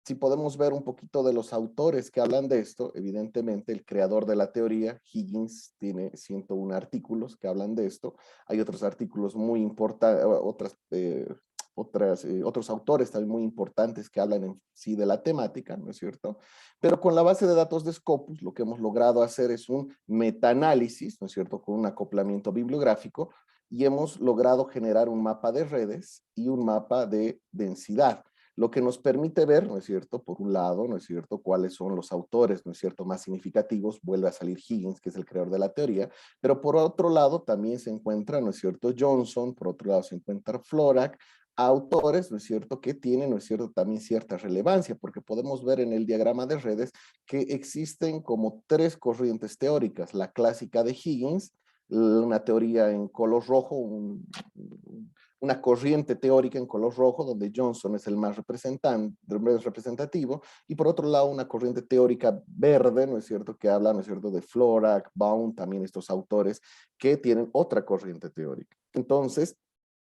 Si podemos ver un poquito de los autores que hablan de esto, evidentemente el creador de la teoría, Higgins, tiene 101 artículos que hablan de esto. Hay otros artículos muy importantes, otros autores también muy importantes que hablan en sí de la temática, ¿no es cierto? Pero con la base de datos de Scopus, lo que hemos logrado hacer es un metaanálisis, ¿no es cierto?, con un acoplamiento bibliográfico, y hemos logrado generar un mapa de redes y un mapa de densidad, lo que nos permite ver, ¿no es cierto?, por un lado, ¿no es cierto?, cuáles son los autores, ¿no es cierto?, más significativos. Vuelve a salir Higgins, que es el creador de la teoría, pero por otro lado también se encuentra, ¿no es cierto?, Johnson, por otro lado se encuentra Florak, autores, ¿no es cierto?, que tienen, ¿no es cierto?, también cierta relevancia, porque podemos ver en el diagrama de redes que existen como 3 corrientes teóricas: la clásica de Higgins, una teoría en color rojo, una corriente teórica en color rojo, donde Johnson es el más representativo, y por otro lado una corriente teórica verde, ¿no es cierto?, que habla, ¿no es cierto?, de Florak, Baum, también estos autores que tienen otra corriente teórica. Entonces,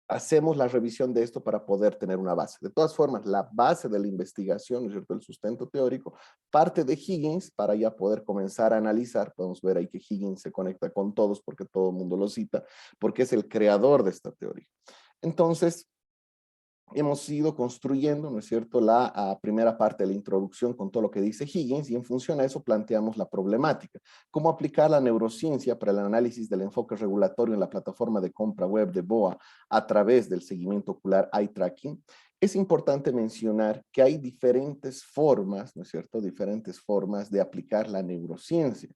hacemos la revisión de esto para poder tener una base. De todas formas, la base de la investigación, ¿no es cierto?, el sustento teórico, parte de Higgins para ya poder comenzar a analizar. Podemos ver ahí que Higgins se conecta con todos porque todo el mundo lo cita, porque es el creador de esta teoría. Entonces, hemos ido construyendo, ¿no es cierto?, la primera parte de la introducción con todo lo que dice Higgins, y en función a eso planteamos la problemática. ¿Cómo aplicar la neurociencia para el análisis del enfoque regulatorio en la plataforma de compra web de BOA a través del seguimiento ocular eye tracking? Es importante mencionar que hay diferentes formas, ¿no es cierto?, diferentes formas de aplicar la neurociencia.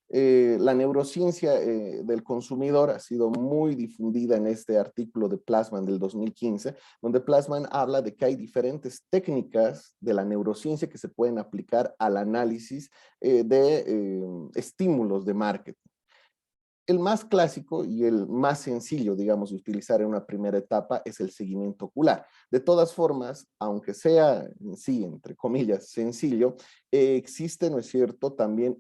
La neurociencia del consumidor ha sido muy difundida en este artículo de Plasman del 2015, donde Plasman habla de que hay diferentes técnicas de la neurociencia que se pueden aplicar al análisis de estímulos de marketing. El más clásico y el más sencillo, digamos, de utilizar en una primera etapa es el seguimiento ocular. De todas formas, aunque sea en sí, entre comillas, sencillo, existe, ¿no es cierto?, también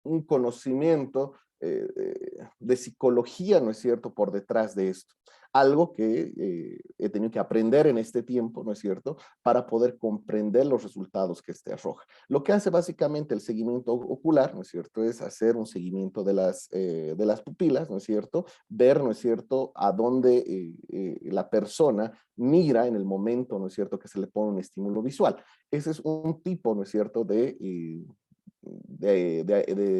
un conocimiento de psicología, ¿no es cierto?, por detrás de esto. Algo que he tenido que aprender en este tiempo, ¿no es cierto?, para poder comprender los resultados que este arroja. Lo que hace básicamente el seguimiento ocular, ¿no es cierto?, es hacer un seguimiento de las pupilas, ¿no es cierto?, ver, ¿no es cierto?, a dónde la persona mira en el momento, ¿no es cierto?, que se le pone un estímulo visual. Ese es un tipo, ¿no es cierto?, de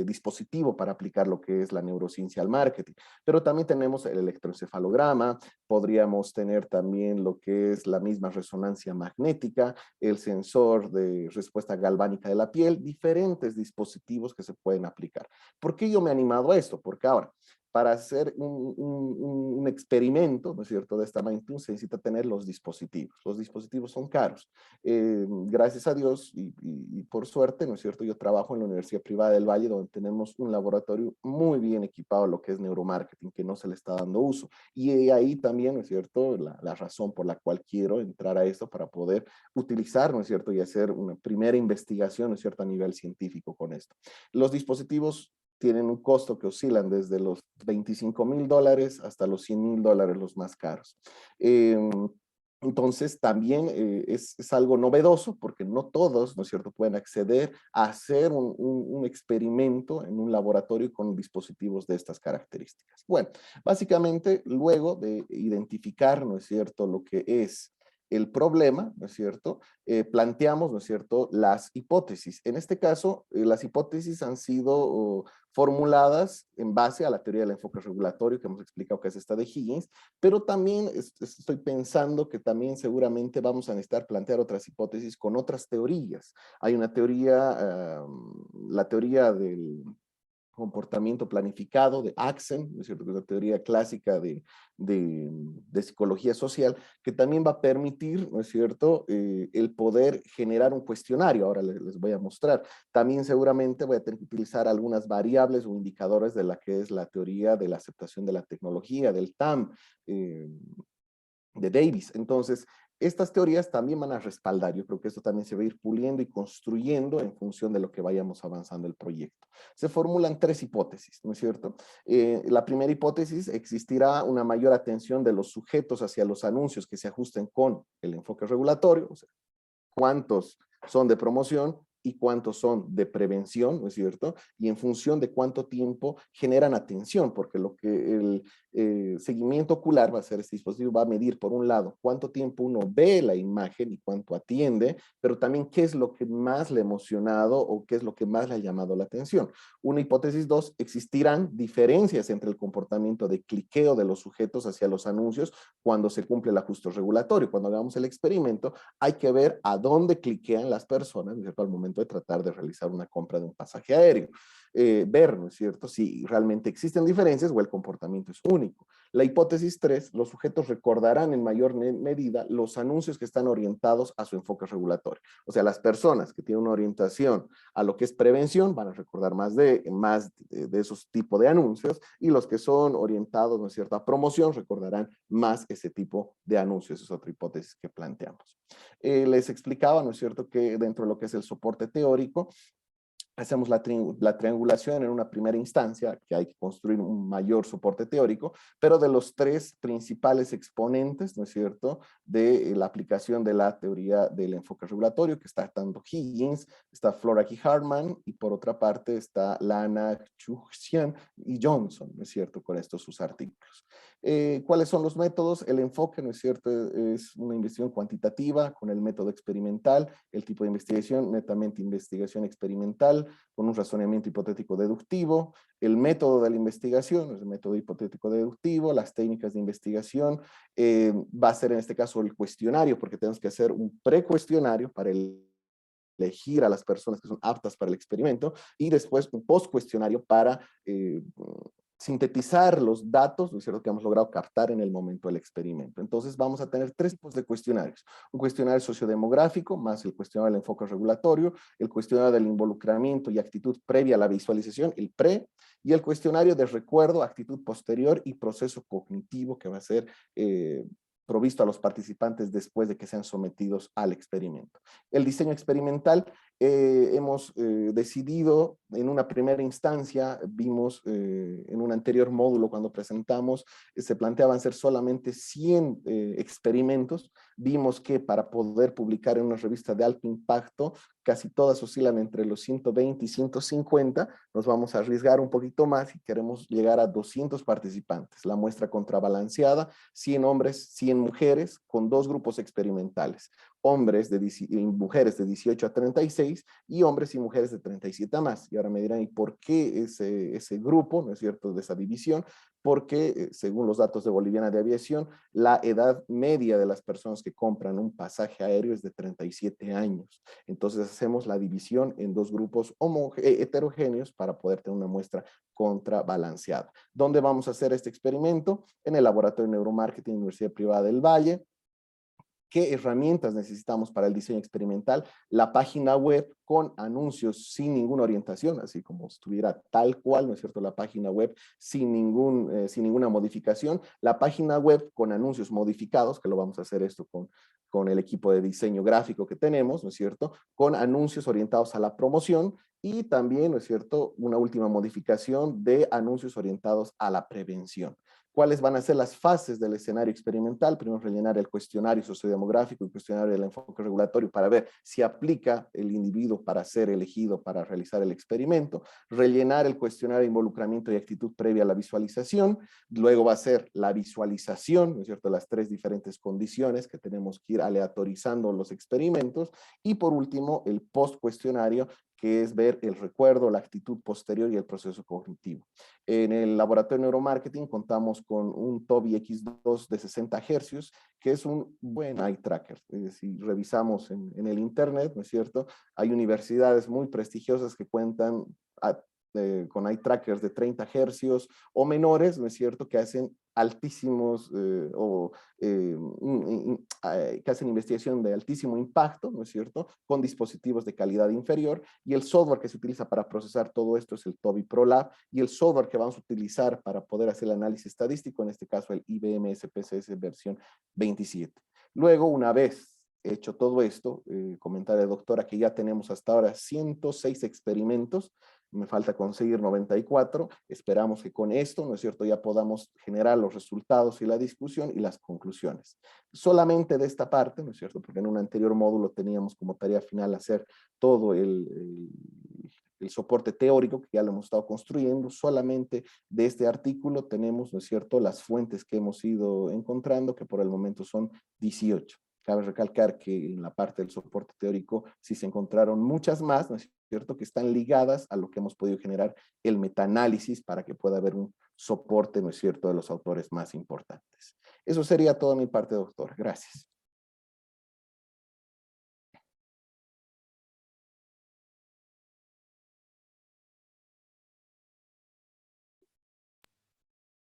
dispositivo para aplicar lo que es la neurociencia al marketing. Pero también tenemos el electroencefalograma, podríamos tener también lo que es la misma resonancia magnética, el sensor de respuesta galvánica de la piel, diferentes dispositivos que se pueden aplicar. ¿Por qué yo me he animado a esto? Porque ahora, para hacer un experimento, ¿no es cierto?, de esta magnitud, se necesita tener los dispositivos. Los dispositivos son caros. Gracias a Dios y por suerte, ¿no es cierto?, yo trabajo en la Universidad Privada del Valle, donde tenemos un laboratorio muy bien equipado a lo que es neuromarketing, que no se le está dando uso. Y ahí también, ¿no es cierto?, la razón por la cual quiero entrar a esto, para poder utilizar, ¿no es cierto?, y hacer una primera investigación, ¿no es cierto?, a nivel científico con esto. Los dispositivos tienen un costo que oscilan desde los $25,000 hasta los $100,000, los más caros. Entonces también es algo novedoso, porque no todos, ¿no es cierto?, pueden acceder a hacer un experimento en un laboratorio con dispositivos de estas características. Bueno, básicamente luego de identificar, ¿no es cierto?, lo que es el problema, ¿no es cierto?, planteamos, ¿no es cierto?, las hipótesis. En este caso, las hipótesis han sido formuladas en base a la teoría del enfoque regulatorio, que hemos explicado que es esta de Higgins, pero también estoy pensando que también seguramente vamos a necesitar plantear otras hipótesis con otras teorías. Hay una teoría, la teoría del comportamiento planificado de Axen, ¿no es cierto?, que es una teoría clásica de psicología social, que también va a permitir, ¿no es cierto?, el poder generar un cuestionario. Ahora les voy a mostrar. También seguramente voy a tener que utilizar algunas variables o indicadores de la que es la teoría de la aceptación de la tecnología, del TAM, de Davis. Entonces, Estas teorías también van a respaldar, yo creo que esto también se va a ir puliendo y construyendo en función de lo que vayamos avanzando el proyecto. Se formulan 3 hipótesis, ¿no es cierto? La primera hipótesis, existirá una mayor atención de los sujetos hacia los anuncios que se ajusten con el enfoque regulatorio, o sea, cuántos son de promoción y cuántos son de prevención, ¿no es cierto? Y en función de cuánto tiempo generan atención, porque lo que el seguimiento ocular va a hacer este dispositivo, va a medir por un lado cuánto tiempo uno ve la imagen y cuánto atiende, pero también qué es lo que más le ha emocionado o qué es lo que más le ha llamado la atención. Una hipótesis 2, existirán diferencias entre el comportamiento de cliqueo de los sujetos hacia los anuncios cuando se cumple el ajuste regulatorio. Cuando hagamos el experimento, hay que ver a dónde cliquean las personas, ¿no es cierto?, al momento de tratar de realizar una compra de un pasaje aéreo. Ver, ¿no es cierto?, si realmente existen diferencias o el comportamiento es único. La hipótesis 3, los sujetos recordarán en mayor medida los anuncios que están orientados a su enfoque regulatorio. O sea, las personas que tienen una orientación a lo que es prevención van a recordar más de esos tipos de anuncios, y los que son orientados, ¿no es cierto?, a promoción recordarán más ese tipo de anuncios. Esa es otra hipótesis que planteamos. Les explicaba, ¿no es cierto?, que dentro de lo que es el soporte teórico, hacemos la triangulación en una primera instancia, que hay que construir un mayor soporte teórico, pero de los 3 principales exponentes, ¿no es cierto?, de la aplicación de la teoría del enfoque regulatorio, que está tanto Higgins, está Florak y Hartman, y por otra parte está Lana, Chuxian y Johnson, ¿no es cierto?, con estos sus artículos. ¿Cuáles son los métodos? El enfoque, ¿no es cierto?, es una investigación cuantitativa con el método experimental, el tipo de investigación, netamente investigación experimental, con un razonamiento hipotético deductivo, el método de la investigación, es el método hipotético deductivo, las técnicas de investigación, va a ser en este caso el cuestionario, porque tenemos que hacer un precuestionario para elegir a las personas que son aptas para el experimento, y después un postcuestionario para sintetizar los datos, ¿no es cierto?, que hemos logrado captar en el momento del experimento. Entonces vamos a tener 3 tipos de cuestionarios: un cuestionario sociodemográfico, más el cuestionario del enfoque regulatorio, el cuestionario del involucramiento y actitud previa a la visualización, el PRE, y el cuestionario de recuerdo, actitud posterior y proceso cognitivo, que va a ser provisto a los participantes después de que sean sometidos al experimento. El diseño experimental, hemos decidido en una primera instancia, vimos en un anterior módulo cuando presentamos, se planteaban ser solamente 100 experimentos. Vimos que para poder publicar en una revista de alto impacto, casi todas oscilan entre los 120 y 150, nos vamos a arriesgar un poquito más y queremos llegar a 200 participantes. La muestra contrabalanceada, 100 hombres, 100 mujeres, con 2 grupos experimentales. Hombres y mujeres de 18 a 36 y hombres y mujeres de 37 a más. Y ahora me dirán, ¿y por qué ese grupo, no es cierto, de esa división? Porque según los datos de Boliviana de Aviación, la edad media de las personas que compran un pasaje aéreo es de 37 años. Entonces hacemos la división en 2 grupos heterogéneos para poder tener una muestra contrabalanceada. ¿Dónde vamos a hacer este experimento? En el Laboratorio de Neuromarketing, Universidad Privada del Valle. ¿Qué herramientas necesitamos para el diseño experimental? La página web con anuncios sin ninguna orientación, así como estuviera tal cual, ¿no es cierto?, la página web sin ninguna modificación. La página web con anuncios modificados, que lo vamos a hacer esto con el equipo de diseño gráfico que tenemos, ¿no es cierto?, con anuncios orientados a la promoción, y también, ¿no es cierto?, una última modificación de anuncios orientados a la prevención. ¿Cuáles van a ser las fases del escenario experimental? Primero, rellenar el cuestionario sociodemográfico, el cuestionario del enfoque regulatorio para ver si aplica el individuo para ser elegido para realizar el experimento. Rellenar el cuestionario de involucramiento y actitud previa a la visualización. Luego va a ser la visualización, ¿no es cierto?, las 3 diferentes condiciones que tenemos que ir aleatorizando los experimentos. Y por último, el post cuestionario, que es ver el recuerdo, la actitud posterior y el proceso cognitivo. En el laboratorio de neuromarketing contamos con un Tobii X2 de 60 Hz, que es un buen eye tracker. Si revisamos en el internet, ¿no es cierto?, hay universidades muy prestigiosas que cuentan con eye trackers de 30 Hz o menores, ¿no es cierto?, que hacen altísimos que hacen investigación de altísimo impacto, ¿no es cierto?, con dispositivos de calidad inferior, y el software que se utiliza para procesar todo esto es el Tobii ProLab, y el software que vamos a utilizar para poder hacer el análisis estadístico, en este caso el IBM SPSS versión 27. Luego, una vez hecho todo esto, comentarle, doctora, que ya tenemos hasta ahora 106 experimentos, me falta conseguir 94, esperamos que con esto, ¿no es cierto?, ya podamos generar los resultados y la discusión y las conclusiones. Solamente de esta parte, ¿no es cierto?, porque en un anterior módulo teníamos como tarea final hacer todo el soporte teórico, que ya lo hemos estado construyendo. Solamente de este artículo tenemos, ¿no es cierto?, las fuentes que hemos ido encontrando, que por el momento son 18. Cabe recalcar que en la parte del soporte teórico sí se encontraron muchas más, ¿no es cierto?, que están ligadas a lo que hemos podido generar el metaanálisis para que pueda haber un soporte, ¿no es cierto?, de los autores más importantes. Eso sería todo de mi parte, doctor. Gracias.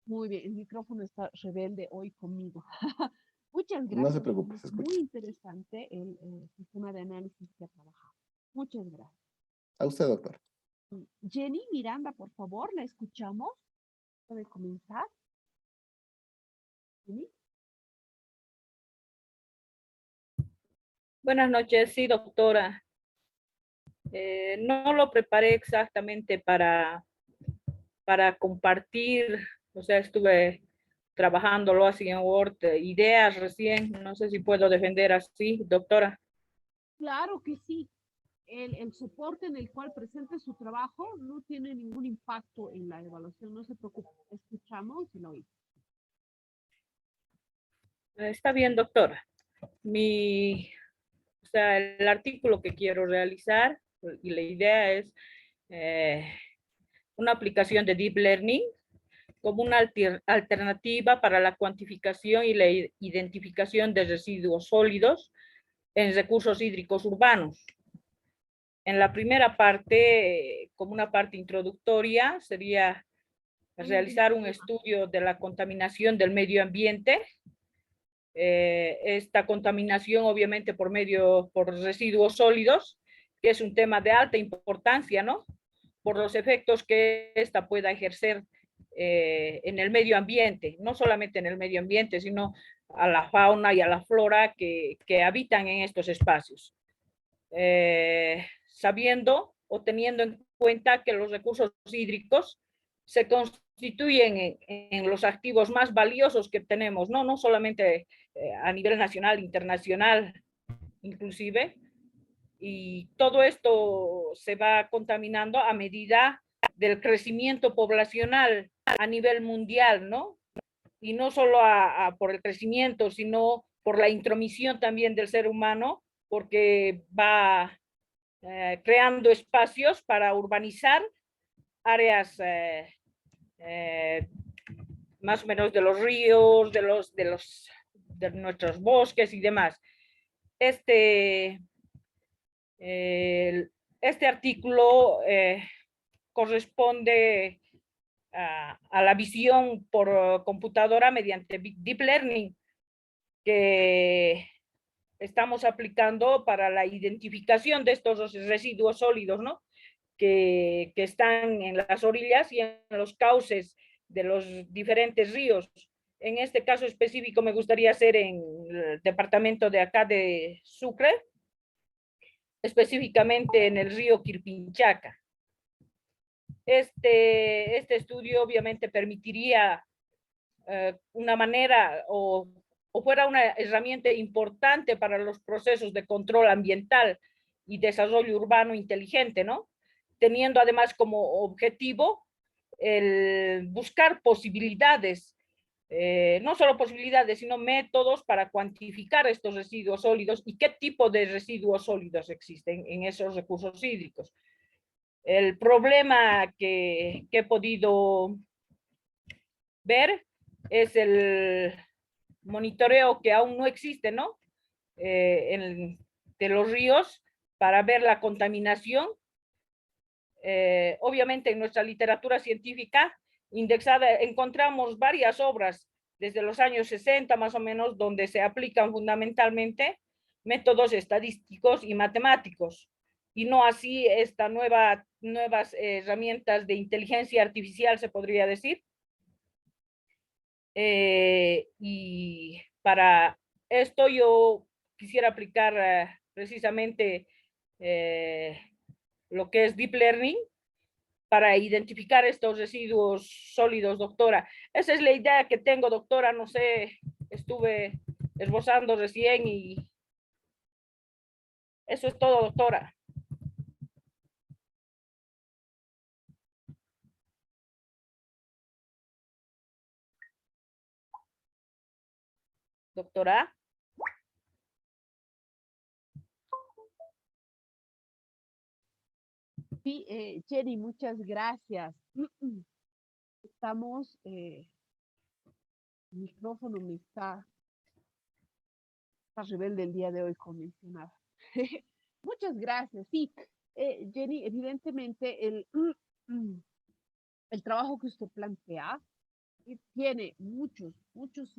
Muy bien, el micrófono está rebelde hoy conmigo. Muchas No se gracias. preocupe, se escucha. Muy interesante el sistema de análisis que ha trabajado. Muchas gracias. A usted, doctor. Jenny Miranda, por favor, la escuchamos. ¿Puede comenzar? Jenny. Buenas noches, sí, doctora. No lo preparé exactamente para compartir, o sea, estuve trabajándolo así en Word, ideas recién, no sé si puedo defender así, doctora. Claro que sí. El soporte en el cual presente su trabajo no tiene ningún impacto en la evaluación, no se preocupe. Escuchamos y lo oímos. Está bien, doctora. O sea, el artículo que quiero realizar y la idea es una aplicación de Deep Learning como una alternativa para la cuantificación y la identificación de residuos sólidos en recursos hídricos urbanos. En la primera parte, como una parte introductoria, sería realizar un estudio de la contaminación del medio ambiente. Esta contaminación, obviamente, por residuos sólidos, que es un tema de alta importancia, ¿no? Por los efectos que esta pueda ejercer en el medio ambiente, no solamente en el medio ambiente, sino a la fauna y a la flora que habitan en estos espacios. Sabiendo o teniendo en cuenta que los recursos hídricos se constituyen en los activos más valiosos que tenemos, no solamente a nivel nacional, internacional, inclusive, y todo esto se va contaminando a medida del crecimiento poblacional a nivel mundial, ¿no? Y no solo por el crecimiento, sino por la intromisión también del ser humano, porque va creando espacios para urbanizar áreas más o menos de los ríos, de nuestros bosques y demás. Este artículo corresponde a la visión por computadora mediante Deep Learning que estamos aplicando para la identificación de estos residuos sólidos, ¿no? Que están en las orillas y en los cauces de los diferentes ríos. En este caso específico me gustaría hacer en el departamento de acá de Sucre, específicamente en el río Quirpinchaca. Este estudio obviamente permitiría una manera o fuera una herramienta importante para los procesos de control ambiental y desarrollo urbano inteligente, ¿no? Teniendo además como objetivo el buscar posibilidades, no solo posibilidades, sino métodos para cuantificar estos residuos sólidos y qué tipo de residuos sólidos existen en esos recursos hídricos. El problema que he podido ver es el monitoreo que aún no existe, ¿no? De los ríos para ver la contaminación. Obviamente en nuestra literatura científica indexada encontramos varias obras desde los años 60 más o menos donde se aplican fundamentalmente métodos estadísticos y matemáticos y no así estas nuevas herramientas de inteligencia artificial, se podría decir. Y para esto yo quisiera aplicar precisamente lo que es Deep Learning para identificar estos residuos sólidos, doctora. Esa es la idea que tengo, doctora. No sé, estuve esbozando recién y eso es todo, doctora. Doctora. Sí, Jenny, muchas gracias. Estamos, el micrófono me está rebelde el día de hoy, como mencionaba. Muchas gracias. Sí, Jenny, evidentemente el trabajo que usted plantea tiene muchos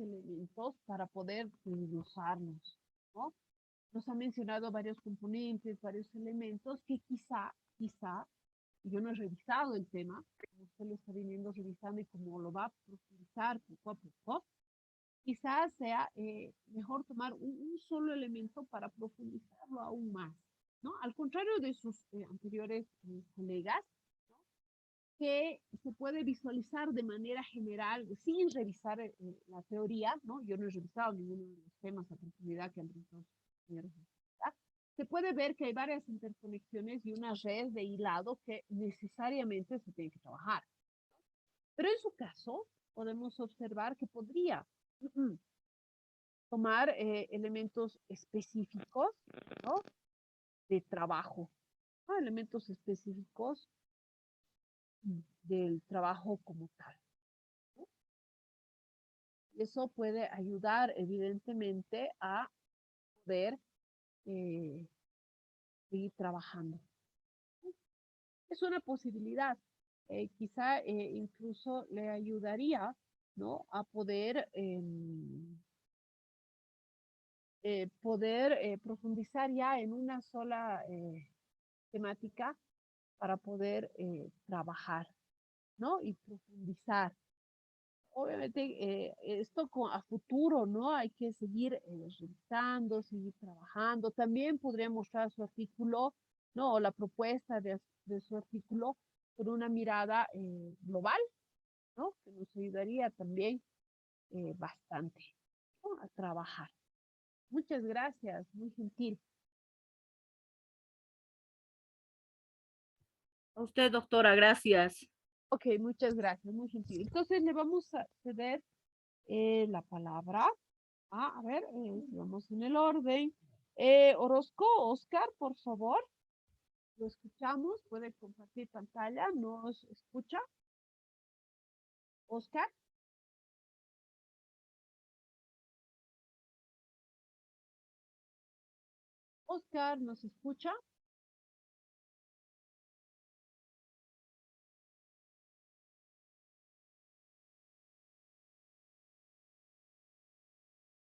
elementos para poder usarlos, ¿no? Nos ha mencionado varios componentes, varios elementos que quizá, yo no he revisado el tema, como usted lo está viniendo revisando y como lo va a profundizar poco a poco, quizás sea mejor tomar un solo elemento para profundizarlo aún más, ¿no? Al contrario de sus anteriores colegas, ¿no? Que se puede visualizar de manera general, sin revisar la teoría, ¿no? Yo no he revisado ninguno de los temas a profundidad que han revisado sus señores. Se puede ver que hay varias interconexiones y una red de hilado que necesariamente se tiene que trabajar. Pero en su caso, podemos observar que podría tomar elementos específicos, ¿no? De trabajo, ¿no? Elementos específicos del trabajo como tal, ¿no? Eso puede ayudar evidentemente a poder seguir trabajando. Es una posibilidad. Quizá incluso le ayudaría, ¿no? A poder profundizar ya en una sola temática para poder trabajar, ¿no? Y profundizar. Obviamente, esto a futuro, ¿no? Hay que seguir revisando, seguir trabajando. También podría mostrar su artículo, ¿no? O la propuesta de su artículo con una mirada global, ¿no? Que nos ayudaría también bastante, ¿no? A trabajar. Muchas gracias, muy gentil. A usted, doctora, gracias. Ok, muchas gracias, muy gentil. Entonces le vamos a ceder la palabra. A ver, vamos en el orden. Orozco, Oscar, por favor. Lo escuchamos, puede compartir pantalla, ¿nos escucha? Oscar. Oscar, ¿nos escucha?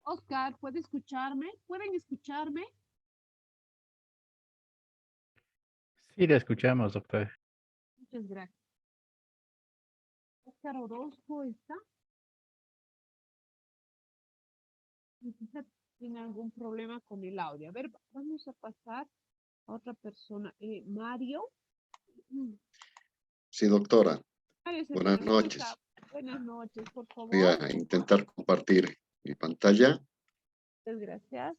Oscar, ¿puede escucharme? ¿Pueden escucharme? Sí, la escuchamos, doctor. Muchas gracias. Oscar Orozco está. Quizá tiene algún problema con el audio. A ver, vamos a pasar a otra persona. Mario. Sí, doctora. Mario, Buenas noches. Buenas noches, por favor. Voy a intentar compartir mi pantalla. Muchas gracias.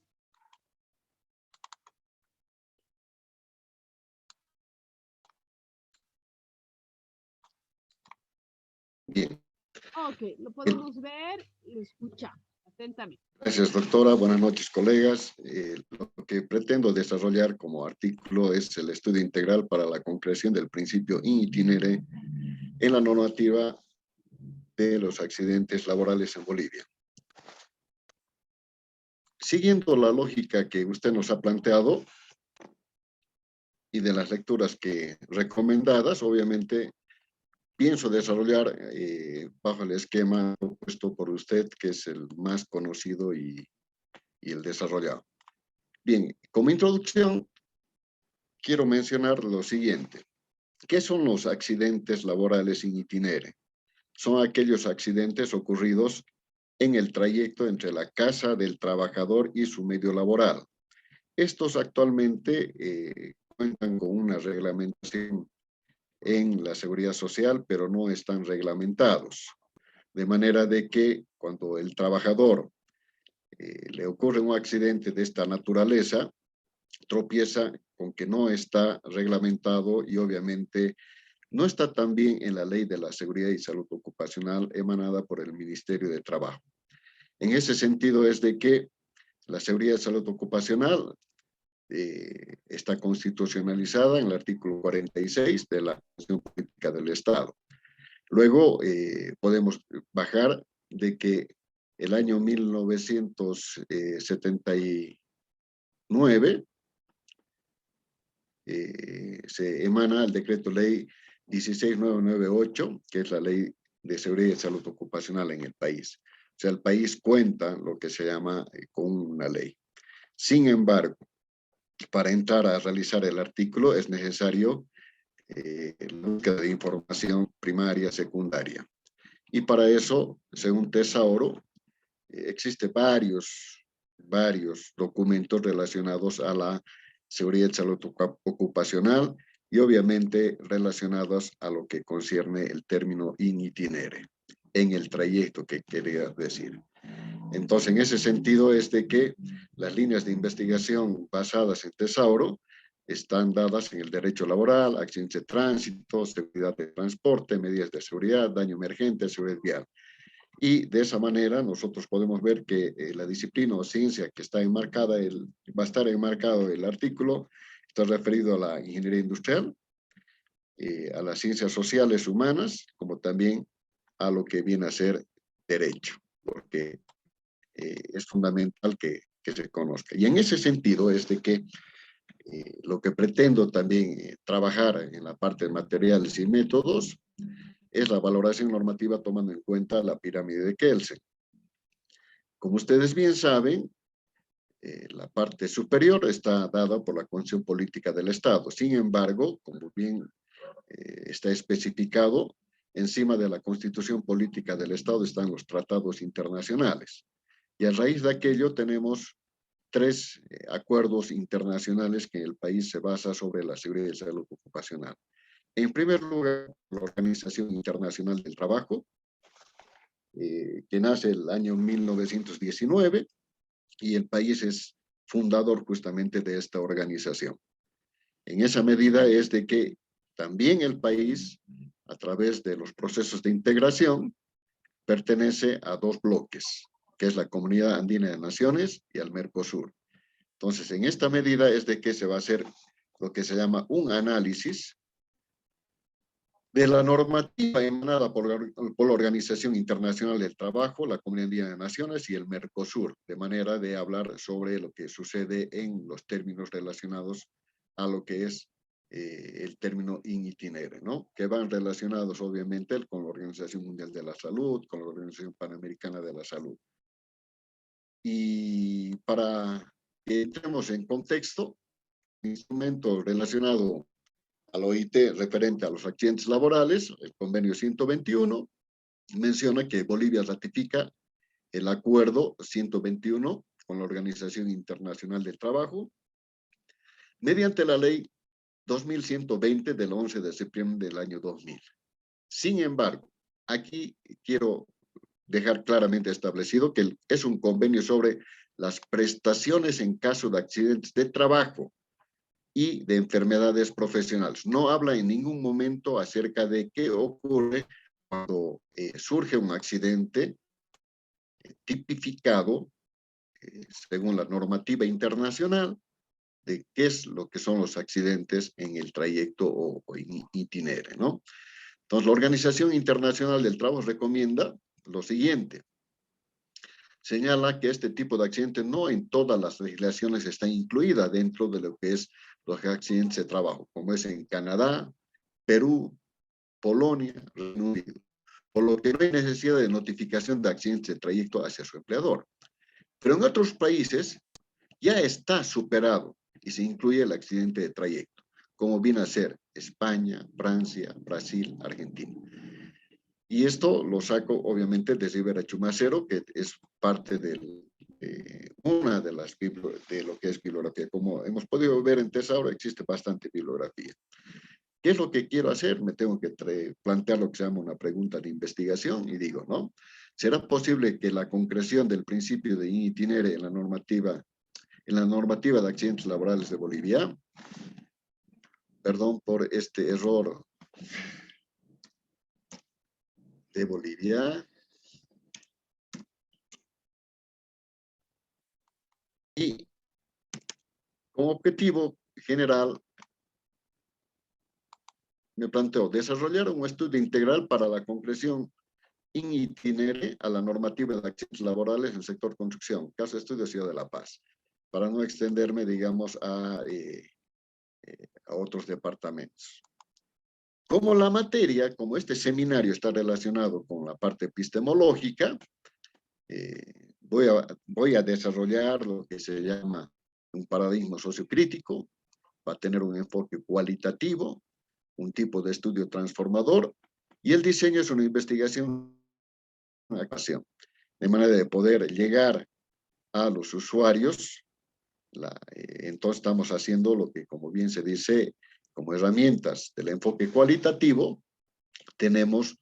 Bien. Ok, lo podemos ver y escuchar atentamente. Gracias, doctora. Buenas noches, colegas. Lo que pretendo desarrollar como artículo es el estudio integral para la concreción del principio in itinere en la normativa de los accidentes laborales en Bolivia. Siguiendo la lógica que usted nos ha planteado y de las lecturas que recomendadas, obviamente pienso desarrollar bajo el esquema propuesto por usted, que es el más conocido y el desarrollado. Bien, como introducción, quiero mencionar lo siguiente. ¿Qué son los accidentes laborales in itinere? Son aquellos accidentes ocurridos en el trayecto entre la casa del trabajador y su medio laboral. Estos actualmente cuentan con una reglamentación en la seguridad social, pero no están reglamentados. De manera de que cuando el trabajador le ocurre un accidente de esta naturaleza, tropieza con que no está reglamentado y obviamente no está también en la Ley de la Seguridad y Salud Ocupacional emanada por el Ministerio de Trabajo. En ese sentido es de que la seguridad y salud ocupacional está constitucionalizada en el artículo 46 de la Constitución Política del Estado. Luego podemos bajar de que el año 1979 se emana el decreto ley 16998, que es la ley de seguridad y salud ocupacional en el país. O sea, el país cuenta lo que se llama con una ley. Sin embargo, para entrar a realizar el artículo es necesario la búsqueda de información primaria, secundaria. Y para eso, según Tesauro, existen varios documentos relacionados a la seguridad y salud ocupacional y obviamente relacionados a lo que concierne el término in itinere, en el trayecto que quería decir. Entonces, en ese sentido es de que las líneas de investigación basadas en Tesauro están dadas en el derecho laboral, accidentes de tránsito, seguridad de transporte, medidas de seguridad, daño emergente, seguridad vial. Y de esa manera nosotros podemos ver que la disciplina o ciencia que está enmarcada, va a estar enmarcado el artículo, está referido a la ingeniería industrial, a las ciencias sociales humanas, como también a lo que viene a ser derecho, porque es fundamental que se conozca. Y en ese sentido es de que lo que pretendo también trabajar en la parte de materiales y métodos es la valoración normativa tomando en cuenta la pirámide de Kelsen. Como ustedes bien saben, la parte superior está dada por la Constitución Política del Estado. Sin embargo, como bien está especificado, encima de la Constitución Política del Estado están los tratados internacionales. Y a raíz de aquello tenemos 3 acuerdos internacionales que el país se basa sobre la seguridad y salud ocupacional. En primer lugar, la Organización Internacional del Trabajo, que nace el año 1919 y el país es fundador justamente de esta organización. En esa medida es de que también el país, a través de los procesos de integración, pertenece a 2 bloques, que es la Comunidad Andina de Naciones y al Mercosur. Entonces, en esta medida es de que se va a hacer lo que se llama un análisis de la normativa emanada por la Organización Internacional del Trabajo, la Comunidad Andina de Naciones y el Mercosur, de manera de hablar sobre lo que sucede en los términos relacionados a lo que es el término in itinere, ¿no? Que van relacionados obviamente con la Organización Mundial de la Salud, con la Organización Panamericana de la Salud. Y para que entremos en contexto, el instrumento relacionado al OIT referente a los accidentes laborales, el convenio 121, menciona que Bolivia ratifica el acuerdo 121 con la Organización Internacional del Trabajo, mediante la ley 2120 del 11 de septiembre del año 2000. Sin embargo, aquí quiero dejar claramente establecido que es un convenio sobre las prestaciones en caso de accidentes de trabajo y de enfermedades profesionales. No habla en ningún momento acerca de qué ocurre cuando surge un accidente tipificado según la normativa internacional de qué es lo que son los accidentes en el trayecto o en itinere, ¿no? Entonces, la Organización Internacional del Trabajo recomienda lo siguiente. Señala que este tipo de accidentes no en todas las legislaciones está incluida dentro de lo que es los accidentes de trabajo, como es en Canadá, Perú, Polonia, Reino Unido, por lo que no hay necesidad de notificación de accidentes de trayecto hacia su empleador. Pero en otros países ya está superado y se incluye el accidente de trayecto, como viene a ser España, Francia, Brasil, Argentina. Y esto lo saco, obviamente, de Rivera Chumacero, que es parte una de las de lo que es bibliografía. Como hemos podido ver en Tesauro, existe bastante bibliografía. ¿Qué es lo que quiero hacer? Me tengo que plantear lo que se llama una pregunta de investigación y digo, ¿no? ¿Será posible que la concreción del principio de in itinere en la normativa de accidentes laborales de Bolivia, perdón por este error de Bolivia, y como objetivo general me planteo desarrollar un estudio integral para la concreción in itinere a la normativa de accidentes laborales en el sector construcción, caso de estudio Ciudad de La Paz, para no extenderme, digamos, a otros departamentos. Como la materia, como este seminario está relacionado con la parte epistemológica, voy a desarrollar lo que se llama un paradigma sociocrítico, va a tener un enfoque cualitativo, un tipo de estudio transformador, y el diseño es una investigación de manera de poder llegar a los usuarios. Entonces estamos haciendo lo que, como bien se dice, como herramientas del enfoque cualitativo, tenemos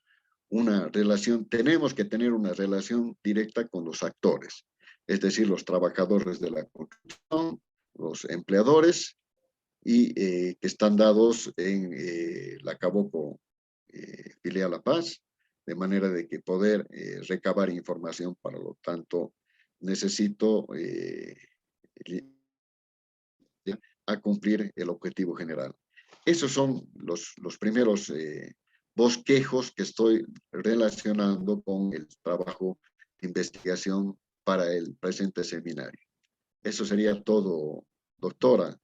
que tener una relación directa con los actores, es decir, los trabajadores de la construcción, los empleadores, y que están dados en la Caboco filial La Paz, de manera de que poder recabar información. Para lo tanto, necesito a cumplir el objetivo general. Esos son los primeros bosquejos que estoy relacionando con el trabajo de investigación para el presente seminario. Eso sería todo, doctora.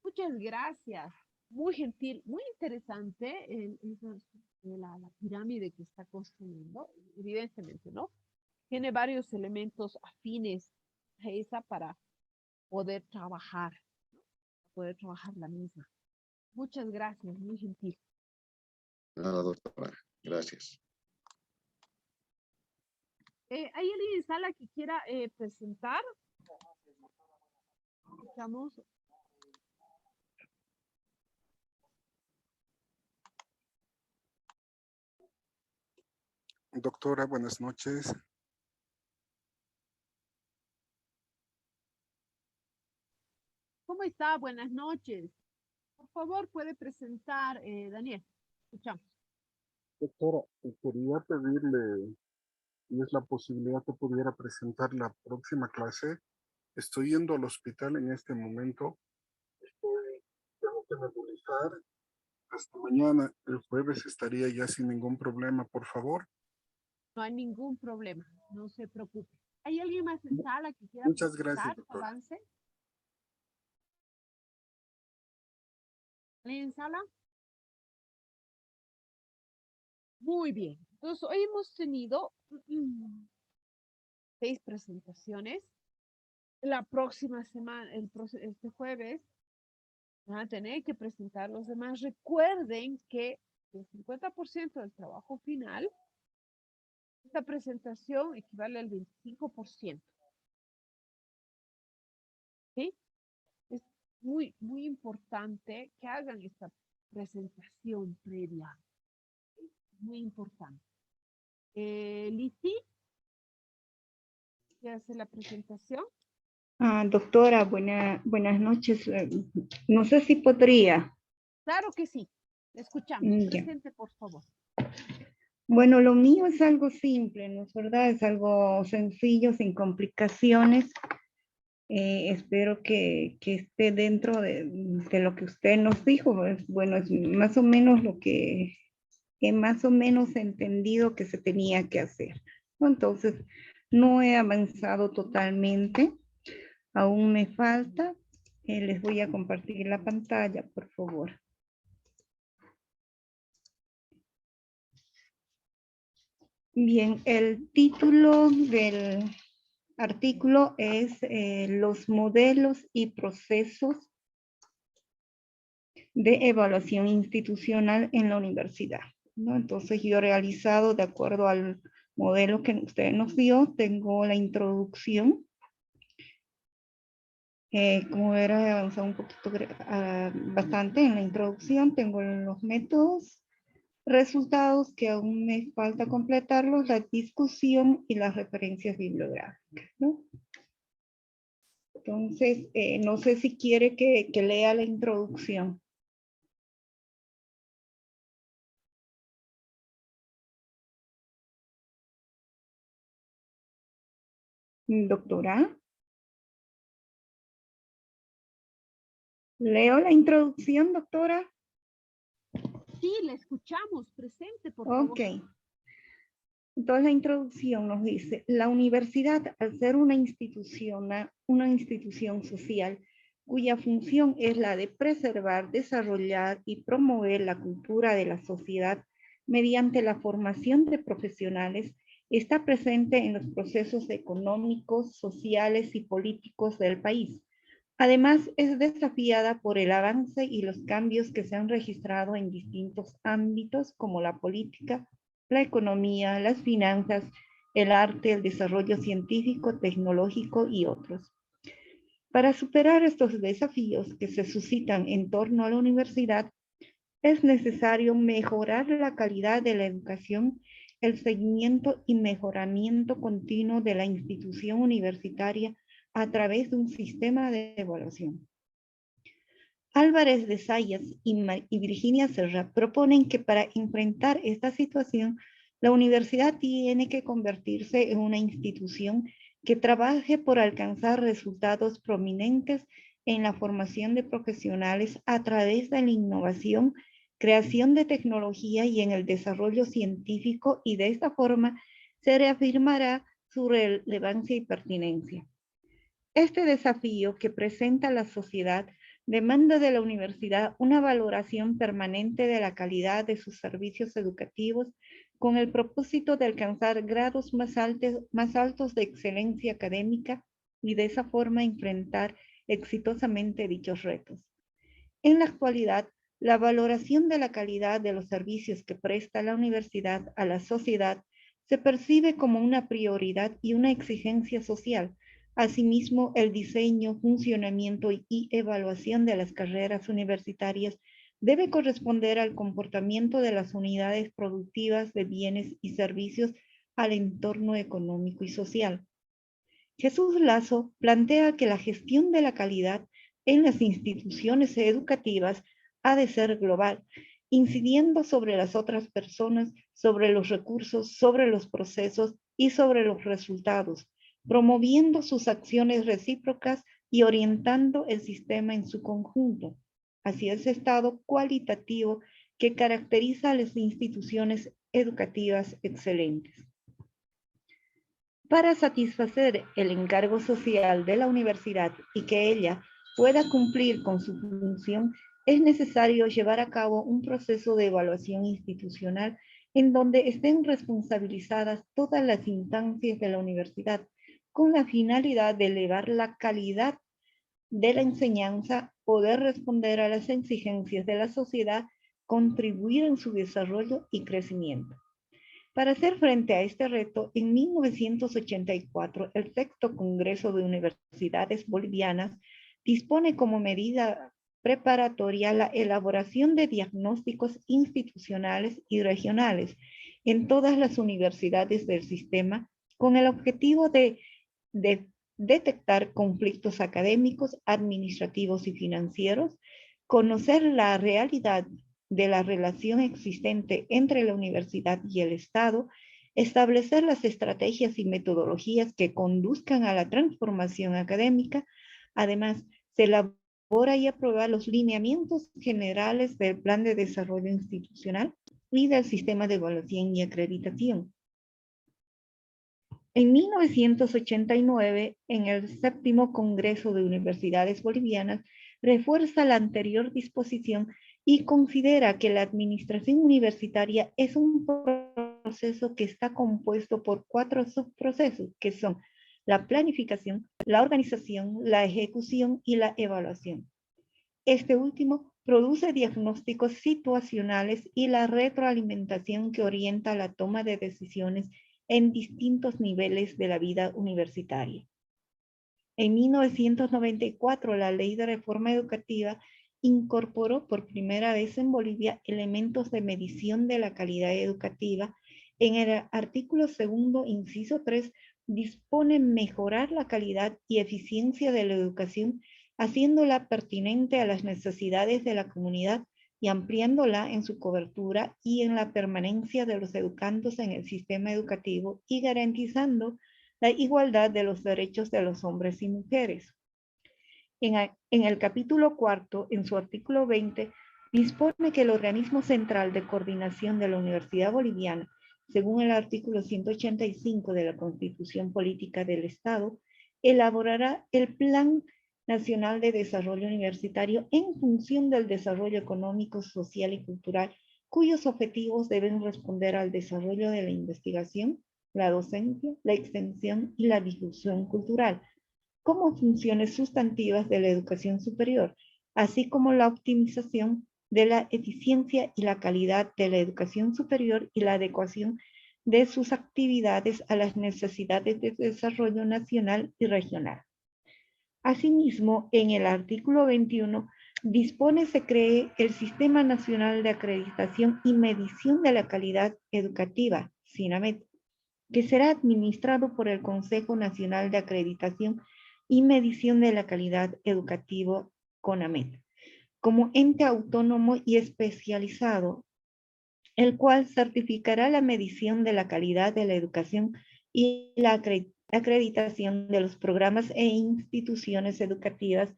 Muchas gracias. Muy gentil, muy interesante la pirámide que está construyendo, evidentemente, ¿no? Tiene varios elementos afines a esa para poder trabajar, ¿no? Poder trabajar la misma. Muchas gracias, muy gentil. Nada, doctora. Gracias. ¿Hay alguien en sala que quiera presentar? Estamos. Doctora, buenas noches. ¿Cómo está? Buenas noches. Por favor, puede presentar, Daniel. Escuchamos. Doctora, quería pedirle si es la posibilidad que pudiera presentar la próxima clase. Estoy yendo al hospital en este momento. Tengo que nebulizar. Hasta mañana, el jueves, estaría ya sin ningún problema, por favor. No hay ningún problema, no se preocupe. ¿Hay alguien más en sala que quiera Muchas gracias, doctora. Avance? ¿Alguien en sala? Muy bien. Entonces, hoy hemos tenido 6 presentaciones. La próxima semana, este jueves, van a tener que presentar los demás. Recuerden que el 50% del trabajo final, esta presentación equivale al 25%. ¿Sí? Es muy, muy importante que hagan esta presentación previa. ¿Sí? Muy importante. Lizzy, ¿qué hace la presentación? Doctora, buenas noches. No sé si podría. Claro que sí. Escuchamos. Presente, por favor. Bueno, lo mío es algo simple, ¿no es verdad? Es algo sencillo, sin complicaciones. Espero que esté dentro de lo que usted nos dijo. Bueno, es más o menos lo que he más o menos entendido que se tenía que hacer. Entonces, no he avanzado totalmente. Aún me falta. Les voy a compartir la pantalla, por favor. Bien, el título artículo es los modelos y procesos de evaluación institucional en la universidad, ¿no? Entonces yo he realizado de acuerdo al modelo que usted nos dio, tengo la introducción, como era avanzado un poquito, bastante en la introducción, tengo los métodos, resultados que aún me falta completarlos, la discusión y las referencias bibliográficas, ¿no? Entonces, no sé si quiere que lea la introducción. Doctora. ¿Leo la introducción, doctora? Sí, la escuchamos. Presente, por favor. Ok. Entonces la introducción nos dice, la universidad, al ser una institución social, cuya función es la de preservar, desarrollar y promover la cultura de la sociedad mediante la formación de profesionales, está presente en los procesos económicos, sociales y políticos del país. Además, es desafiada por el avance y los cambios que se han registrado en distintos ámbitos como la política, la economía, las finanzas, el arte, el desarrollo científico, tecnológico y otros. Para superar estos desafíos que se suscitan en torno a la universidad, es necesario mejorar la calidad de la educación, el seguimiento y mejoramiento continuo de la institución universitaria a través de un sistema de evaluación. Álvarez de Zayas y Virginia Serra proponen que para enfrentar esta situación, la universidad tiene que convertirse en una institución que trabaje por alcanzar resultados prominentes en la formación de profesionales a través de la innovación, creación de tecnología y en el desarrollo científico, y de esta forma se reafirmará su relevancia y pertinencia. Este desafío que presenta la sociedad demanda de la universidad una valoración permanente de la calidad de sus servicios educativos con el propósito de alcanzar grados más altos de excelencia académica y de esa forma enfrentar exitosamente dichos retos. En la actualidad, la valoración de la calidad de los servicios que presta la universidad a la sociedad se percibe como una prioridad y una exigencia social. Asimismo, el diseño, funcionamiento y evaluación de las carreras universitarias debe corresponder al comportamiento de las unidades productivas de bienes y servicios al entorno económico y social. Jesús Lazo plantea que la gestión de la calidad en las instituciones educativas ha de ser global, incidiendo sobre las otras personas, sobre los recursos, sobre los procesos y sobre los resultados, promoviendo sus acciones recíprocas y orientando el sistema en su conjunto, hacia ese estado cualitativo que caracteriza a las instituciones educativas excelentes. Para satisfacer el encargo social de la universidad y que ella pueda cumplir con su función, es necesario llevar a cabo un proceso de evaluación institucional en donde estén responsabilizadas todas las instancias de la universidad, con la finalidad de elevar la calidad de la enseñanza, poder responder a las exigencias de la sociedad, contribuir en su desarrollo y crecimiento. Para hacer frente a este reto, en 1984, el sexto Congreso de Universidades Bolivianas dispone como medida preparatoria la elaboración de diagnósticos institucionales y regionales en todas las universidades del sistema, con el objetivo de detectar conflictos académicos, administrativos y financieros, conocer la realidad de la relación existente entre la universidad y el Estado, establecer las estrategias y metodologías que conduzcan a la transformación académica. Además, se elabora y aprueba los lineamientos generales del Plan de Desarrollo Institucional y del Sistema de Evaluación y Acreditación. En 1989, en el séptimo Congreso de Universidades Bolivianas, refuerza la anterior disposición y considera que la administración universitaria es un proceso que está compuesto por 4 subprocesos, que son la planificación, la organización, la ejecución y la evaluación. Este último produce diagnósticos situacionales y la retroalimentación que orienta la toma de decisiones en distintos niveles de la vida universitaria. En 1994, la Ley de Reforma Educativa incorporó por primera vez en Bolivia elementos de medición de la calidad educativa. En el artículo 2, inciso 3, dispone mejorar la calidad y eficiencia de la educación, haciéndola pertinente a las necesidades de la comunidad y ampliándola en su cobertura y en la permanencia de los educandos en el sistema educativo y garantizando la igualdad de los derechos de los hombres y mujeres. En el capítulo 4, en su artículo 20, dispone que el organismo central de coordinación de la Universidad Boliviana, según el artículo 185 de la Constitución Política del Estado, elaborará el Plan Nacional de Desarrollo Universitario en función del desarrollo económico, social y cultural, cuyos objetivos deben responder al desarrollo de la investigación, la docencia, la extensión y la difusión cultural, como funciones sustantivas de la educación superior, así como la optimización de la eficiencia y la calidad de la educación superior y la adecuación de sus actividades a las necesidades de desarrollo nacional y regional. Asimismo, en el artículo 21, dispone se cree el Sistema Nacional de Acreditación y Medición de la Calidad Educativa, SINAMED, que será administrado por el Consejo Nacional de Acreditación y Medición de la Calidad Educativa, CONAMED, como ente autónomo y especializado, el cual certificará la medición de la calidad de la educación y la acreditación de los programas e instituciones educativas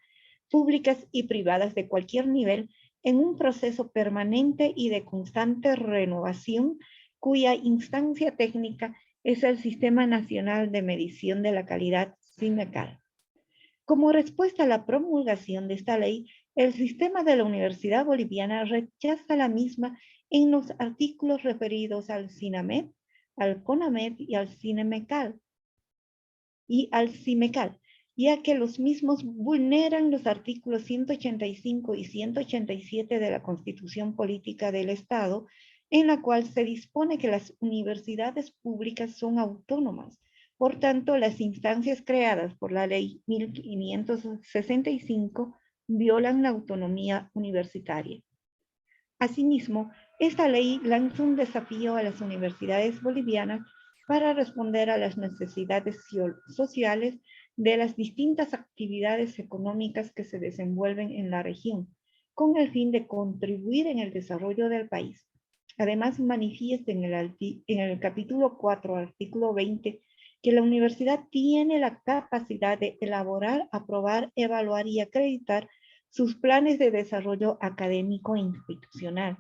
públicas y privadas de cualquier nivel en un proceso permanente y de constante renovación, cuya instancia técnica es el Sistema Nacional de Medición de la Calidad, SINACAL. Como respuesta a la promulgación de esta ley, el sistema de la Universidad Boliviana rechaza la misma en los artículos referidos al SINAMED, al CONAMED y al CIMECAL, ya que los mismos vulneran los artículos 185 y 187 de la Constitución Política del Estado, en la cual se dispone que las universidades públicas son autónomas. Por tanto, las instancias creadas por la Ley 1565 violan la autonomía universitaria. Asimismo, esta ley lanza un desafío a las universidades bolivianas para responder a las necesidades sociales de las distintas actividades económicas que se desenvuelven en la región, con el fin de contribuir en el desarrollo del país. Además, manifiesta en el capítulo 4, artículo 20, que la universidad tiene la capacidad de elaborar, aprobar, evaluar y acreditar sus planes de desarrollo académico e institucional.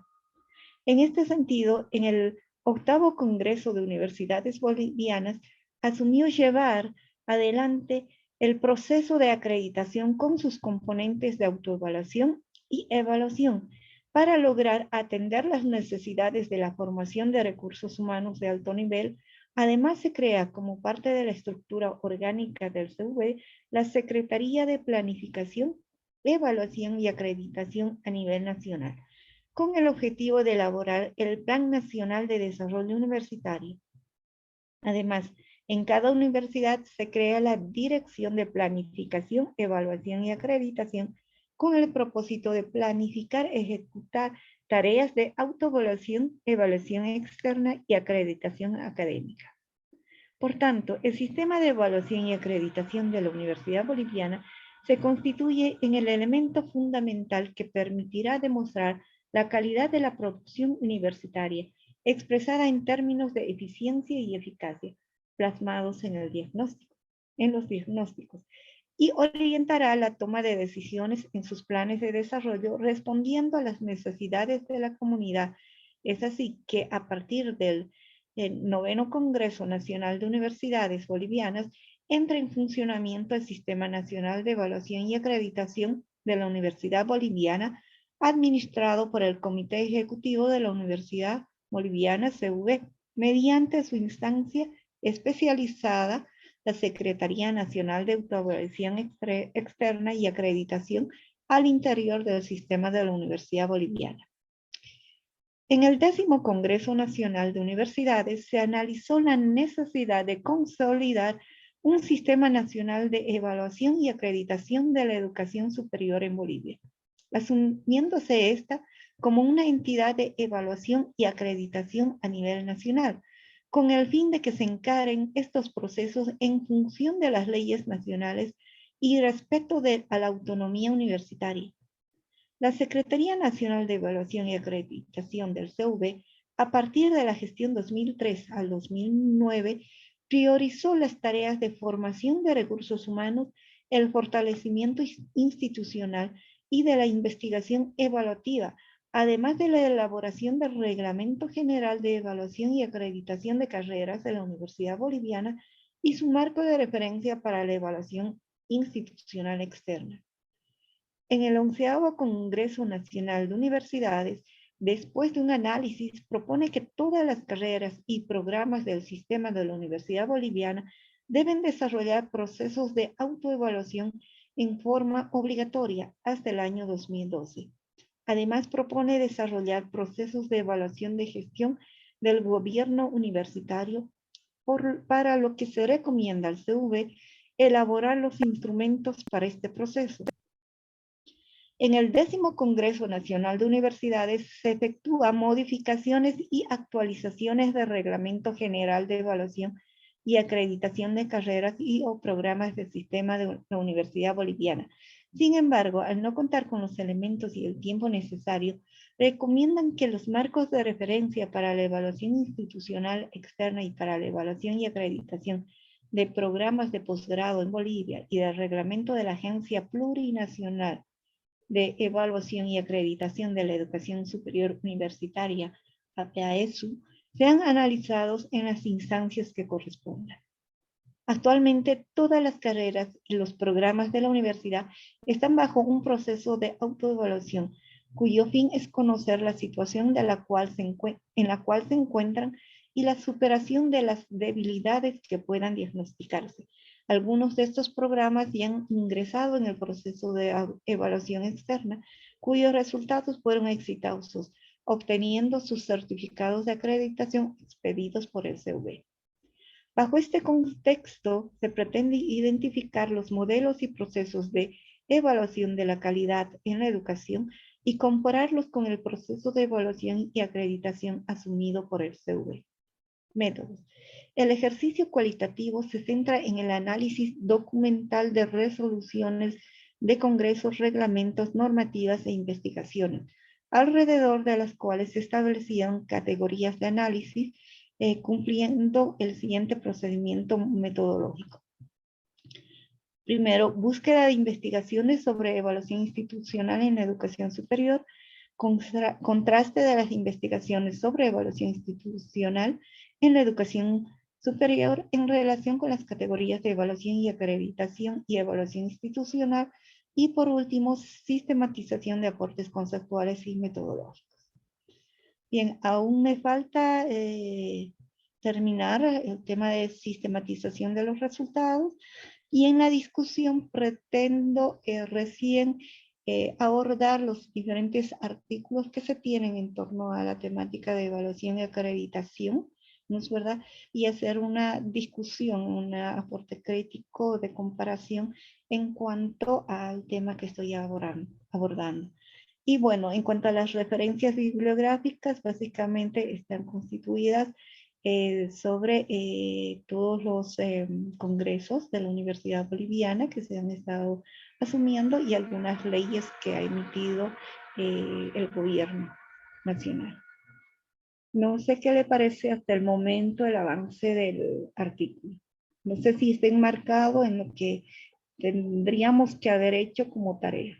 En este sentido, en el 8º Congreso de Universidades Bolivianas, asumió llevar adelante el proceso de acreditación con sus componentes de autoevaluación y evaluación para lograr atender las necesidades de la formación de recursos humanos de alto nivel. Además, se crea como parte de la estructura orgánica del CV la Secretaría de Planificación, Evaluación y Acreditación a nivel nacional, con el objetivo de elaborar el Plan Nacional de Desarrollo Universitario. Además, en cada universidad se crea la Dirección de Planificación, Evaluación y Acreditación con el propósito de planificar, ejecutar tareas de autoevaluación, evaluación externa y acreditación académica. Por tanto, el sistema de evaluación y acreditación de la Universidad Boliviana se constituye en el elemento fundamental que permitirá demostrar la calidad de la producción universitaria, expresada en términos de eficiencia y eficacia, plasmados en los diagnósticos, y orientará la toma de decisiones en sus planes de desarrollo respondiendo a las necesidades de la comunidad. Es así que a partir del 9º Congreso Nacional de Universidades Bolivianas entra en funcionamiento el Sistema Nacional de Evaluación y Acreditación de la Universidad Boliviana, administrado por el Comité Ejecutivo de la Universidad Boliviana, CV, mediante su instancia especializada la Secretaría Nacional de Autoevaluación Externa y Acreditación al interior del sistema de la Universidad Boliviana. En el 10º Congreso Nacional de Universidades se analizó la necesidad de consolidar un sistema nacional de evaluación y acreditación de la educación superior en Bolivia, asumiéndose esta como una entidad de evaluación y acreditación a nivel nacional, con el fin de que se encaren estos procesos en función de las leyes nacionales y respeto a la autonomía universitaria. La Secretaría Nacional de Evaluación y Acreditación del CV, a partir de la gestión 2003 al 2009, priorizó las tareas de formación de recursos humanos, el fortalecimiento institucional y de la investigación evaluativa, además de la elaboración del Reglamento General de Evaluación y Acreditación de Carreras de la Universidad Boliviana y su marco de referencia para la evaluación institucional externa. En el 11º Congreso Nacional de Universidades, después de un análisis, propone que todas las carreras y programas del sistema de la Universidad Boliviana deben desarrollar procesos de autoevaluación en forma obligatoria hasta el año 2012. Además, propone desarrollar procesos de evaluación de gestión del gobierno universitario, para lo que se recomienda al CV elaborar los instrumentos para este proceso. En el 10º Congreso Nacional de Universidades se efectúan modificaciones y actualizaciones del Reglamento General de Evaluación y Acreditación de Carreras y o programas del sistema de la Universidad Boliviana. Sin embargo, al no contar con los elementos y el tiempo necesario, recomiendan que los marcos de referencia para la evaluación institucional externa y para la evaluación y acreditación de programas de posgrado en Bolivia y del reglamento de la Agencia Plurinacional de Evaluación y Acreditación de la Educación Superior Universitaria, APAESU, sean analizados en las instancias que correspondan. Actualmente, todas las carreras y los programas de la universidad están bajo un proceso de autoevaluación, cuyo fin es conocer la situación en la cual se encuentran y la superación de las debilidades que puedan diagnosticarse. Algunos de estos programas ya han ingresado en el proceso de evaluación externa, cuyos resultados fueron exitosos, obteniendo sus certificados de acreditación expedidos por el CV. Bajo este contexto, se pretende identificar los modelos y procesos de evaluación de la calidad en la educación y compararlos con el proceso de evaluación y acreditación asumido por el CV. Métodos. El ejercicio cualitativo se centra en el análisis documental de resoluciones de congresos, reglamentos, normativas e investigaciones, alrededor de las cuales se establecían categorías de análisis, cumpliendo el siguiente procedimiento metodológico. Primero, búsqueda de investigaciones sobre evaluación institucional en la educación superior, contraste de las investigaciones sobre evaluación institucional en la educación superior en relación con las categorías de evaluación y acreditación y evaluación institucional, y por último, sistematización de aportes conceptuales y metodológicos. Bien, aún me falta terminar el tema de sistematización de los resultados, y en la discusión pretendo recién abordar los diferentes artículos que se tienen en torno a la temática de evaluación y acreditación, ¿no es verdad? Y hacer una discusión, un aporte crítico de comparación en cuanto al tema que estoy abordando. Y bueno, en cuanto a las referencias bibliográficas, básicamente están constituidas sobre todos los congresos de la Universidad Boliviana que se han estado asumiendo y algunas leyes que ha emitido el gobierno nacional. No sé qué le parece hasta el momento el avance del artículo. No sé si está enmarcado en lo que tendríamos que haber hecho como tarea.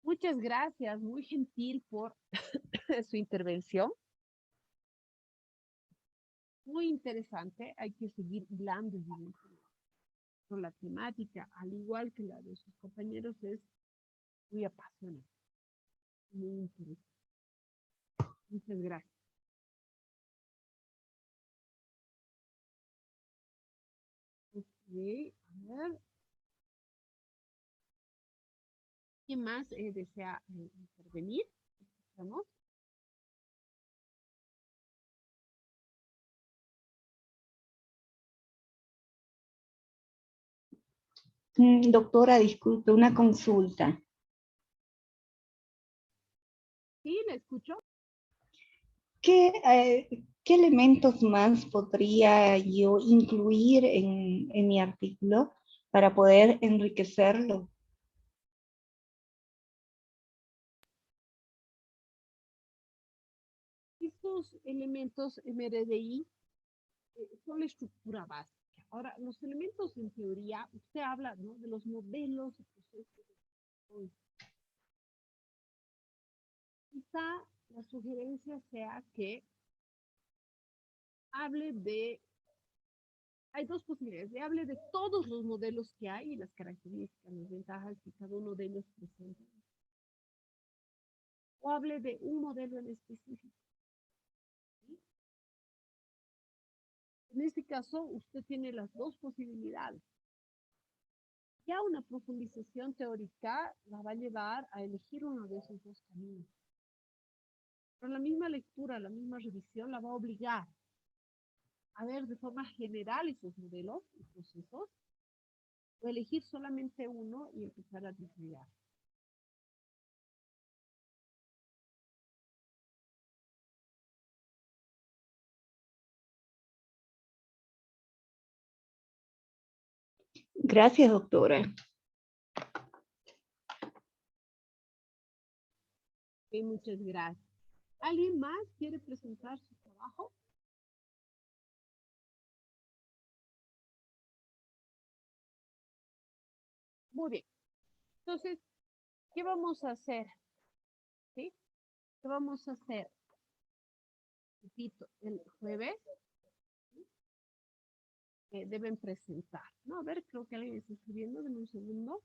Muchas gracias, muy gentil por su intervención. Muy interesante, hay que seguir hablando con la temática, al igual que la de sus compañeros, es muy apasionante. Muy interesante. Muchas gracias. a ver. ¿Quién más desea intervenir? ¿Estamos? Doctora, disculpe, una consulta. Sí, la escucho. ¿Qué elementos más podría yo incluir en mi artículo para poder enriquecerlo? Estos elementos MRDI son la estructura básica. Ahora, los elementos en teoría, usted habla, ¿no?, de los modelos y procesos. Quizá la sugerencia sea que hable de, hay dos posibilidades, hable de todos los modelos que hay y las características, las ventajas que cada uno de ellos presenta. O hable de un modelo en específico. ¿Sí? En este caso, usted tiene las dos posibilidades. Ya una profundización teórica la va a llevar a elegir uno de esos dos caminos. Pero la misma lectura, la misma revisión la va a obligar a ver de forma general esos modelos y procesos, o elegir solamente uno y empezar a desarrollar. Gracias, doctora. Muchas gracias. ¿Alguien más quiere presentar su trabajo? Muy bien. Entonces, ¿qué vamos a hacer? ¿Sí? ¿Qué vamos a hacer? Repito, el jueves deben presentar, ¿no? A ver, creo que alguien está escribiendo, denme un segundo.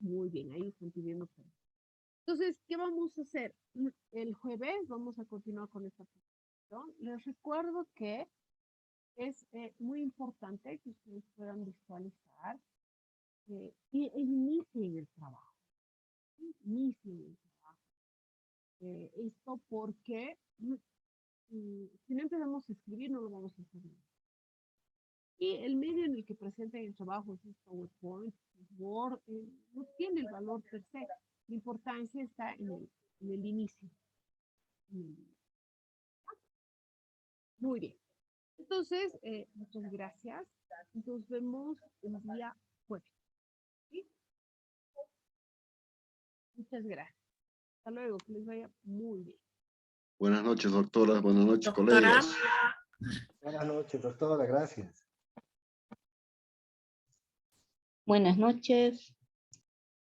Muy bien, ahí están pidiendo. Entonces, ¿qué vamos a hacer? El jueves vamos a continuar con esta presentación. Les recuerdo que es muy importante que ustedes puedan visualizar y inicien el trabajo. Inicien el trabajo. Esto porque si no empezamos a escribir, no lo vamos a hacer bien. Y el medio en el que presenten el trabajo, es PowerPoint, Word, no tiene el valor per se. La importancia está en el inicio. Muy bien. Entonces, muchas gracias. Nos vemos el día jueves. ¿Sí? Muchas gracias. Hasta luego, que les vaya muy bien. Buenas noches, doctora. Buenas noches, colegas. Buenas noches, doctora. Gracias. Buenas noches.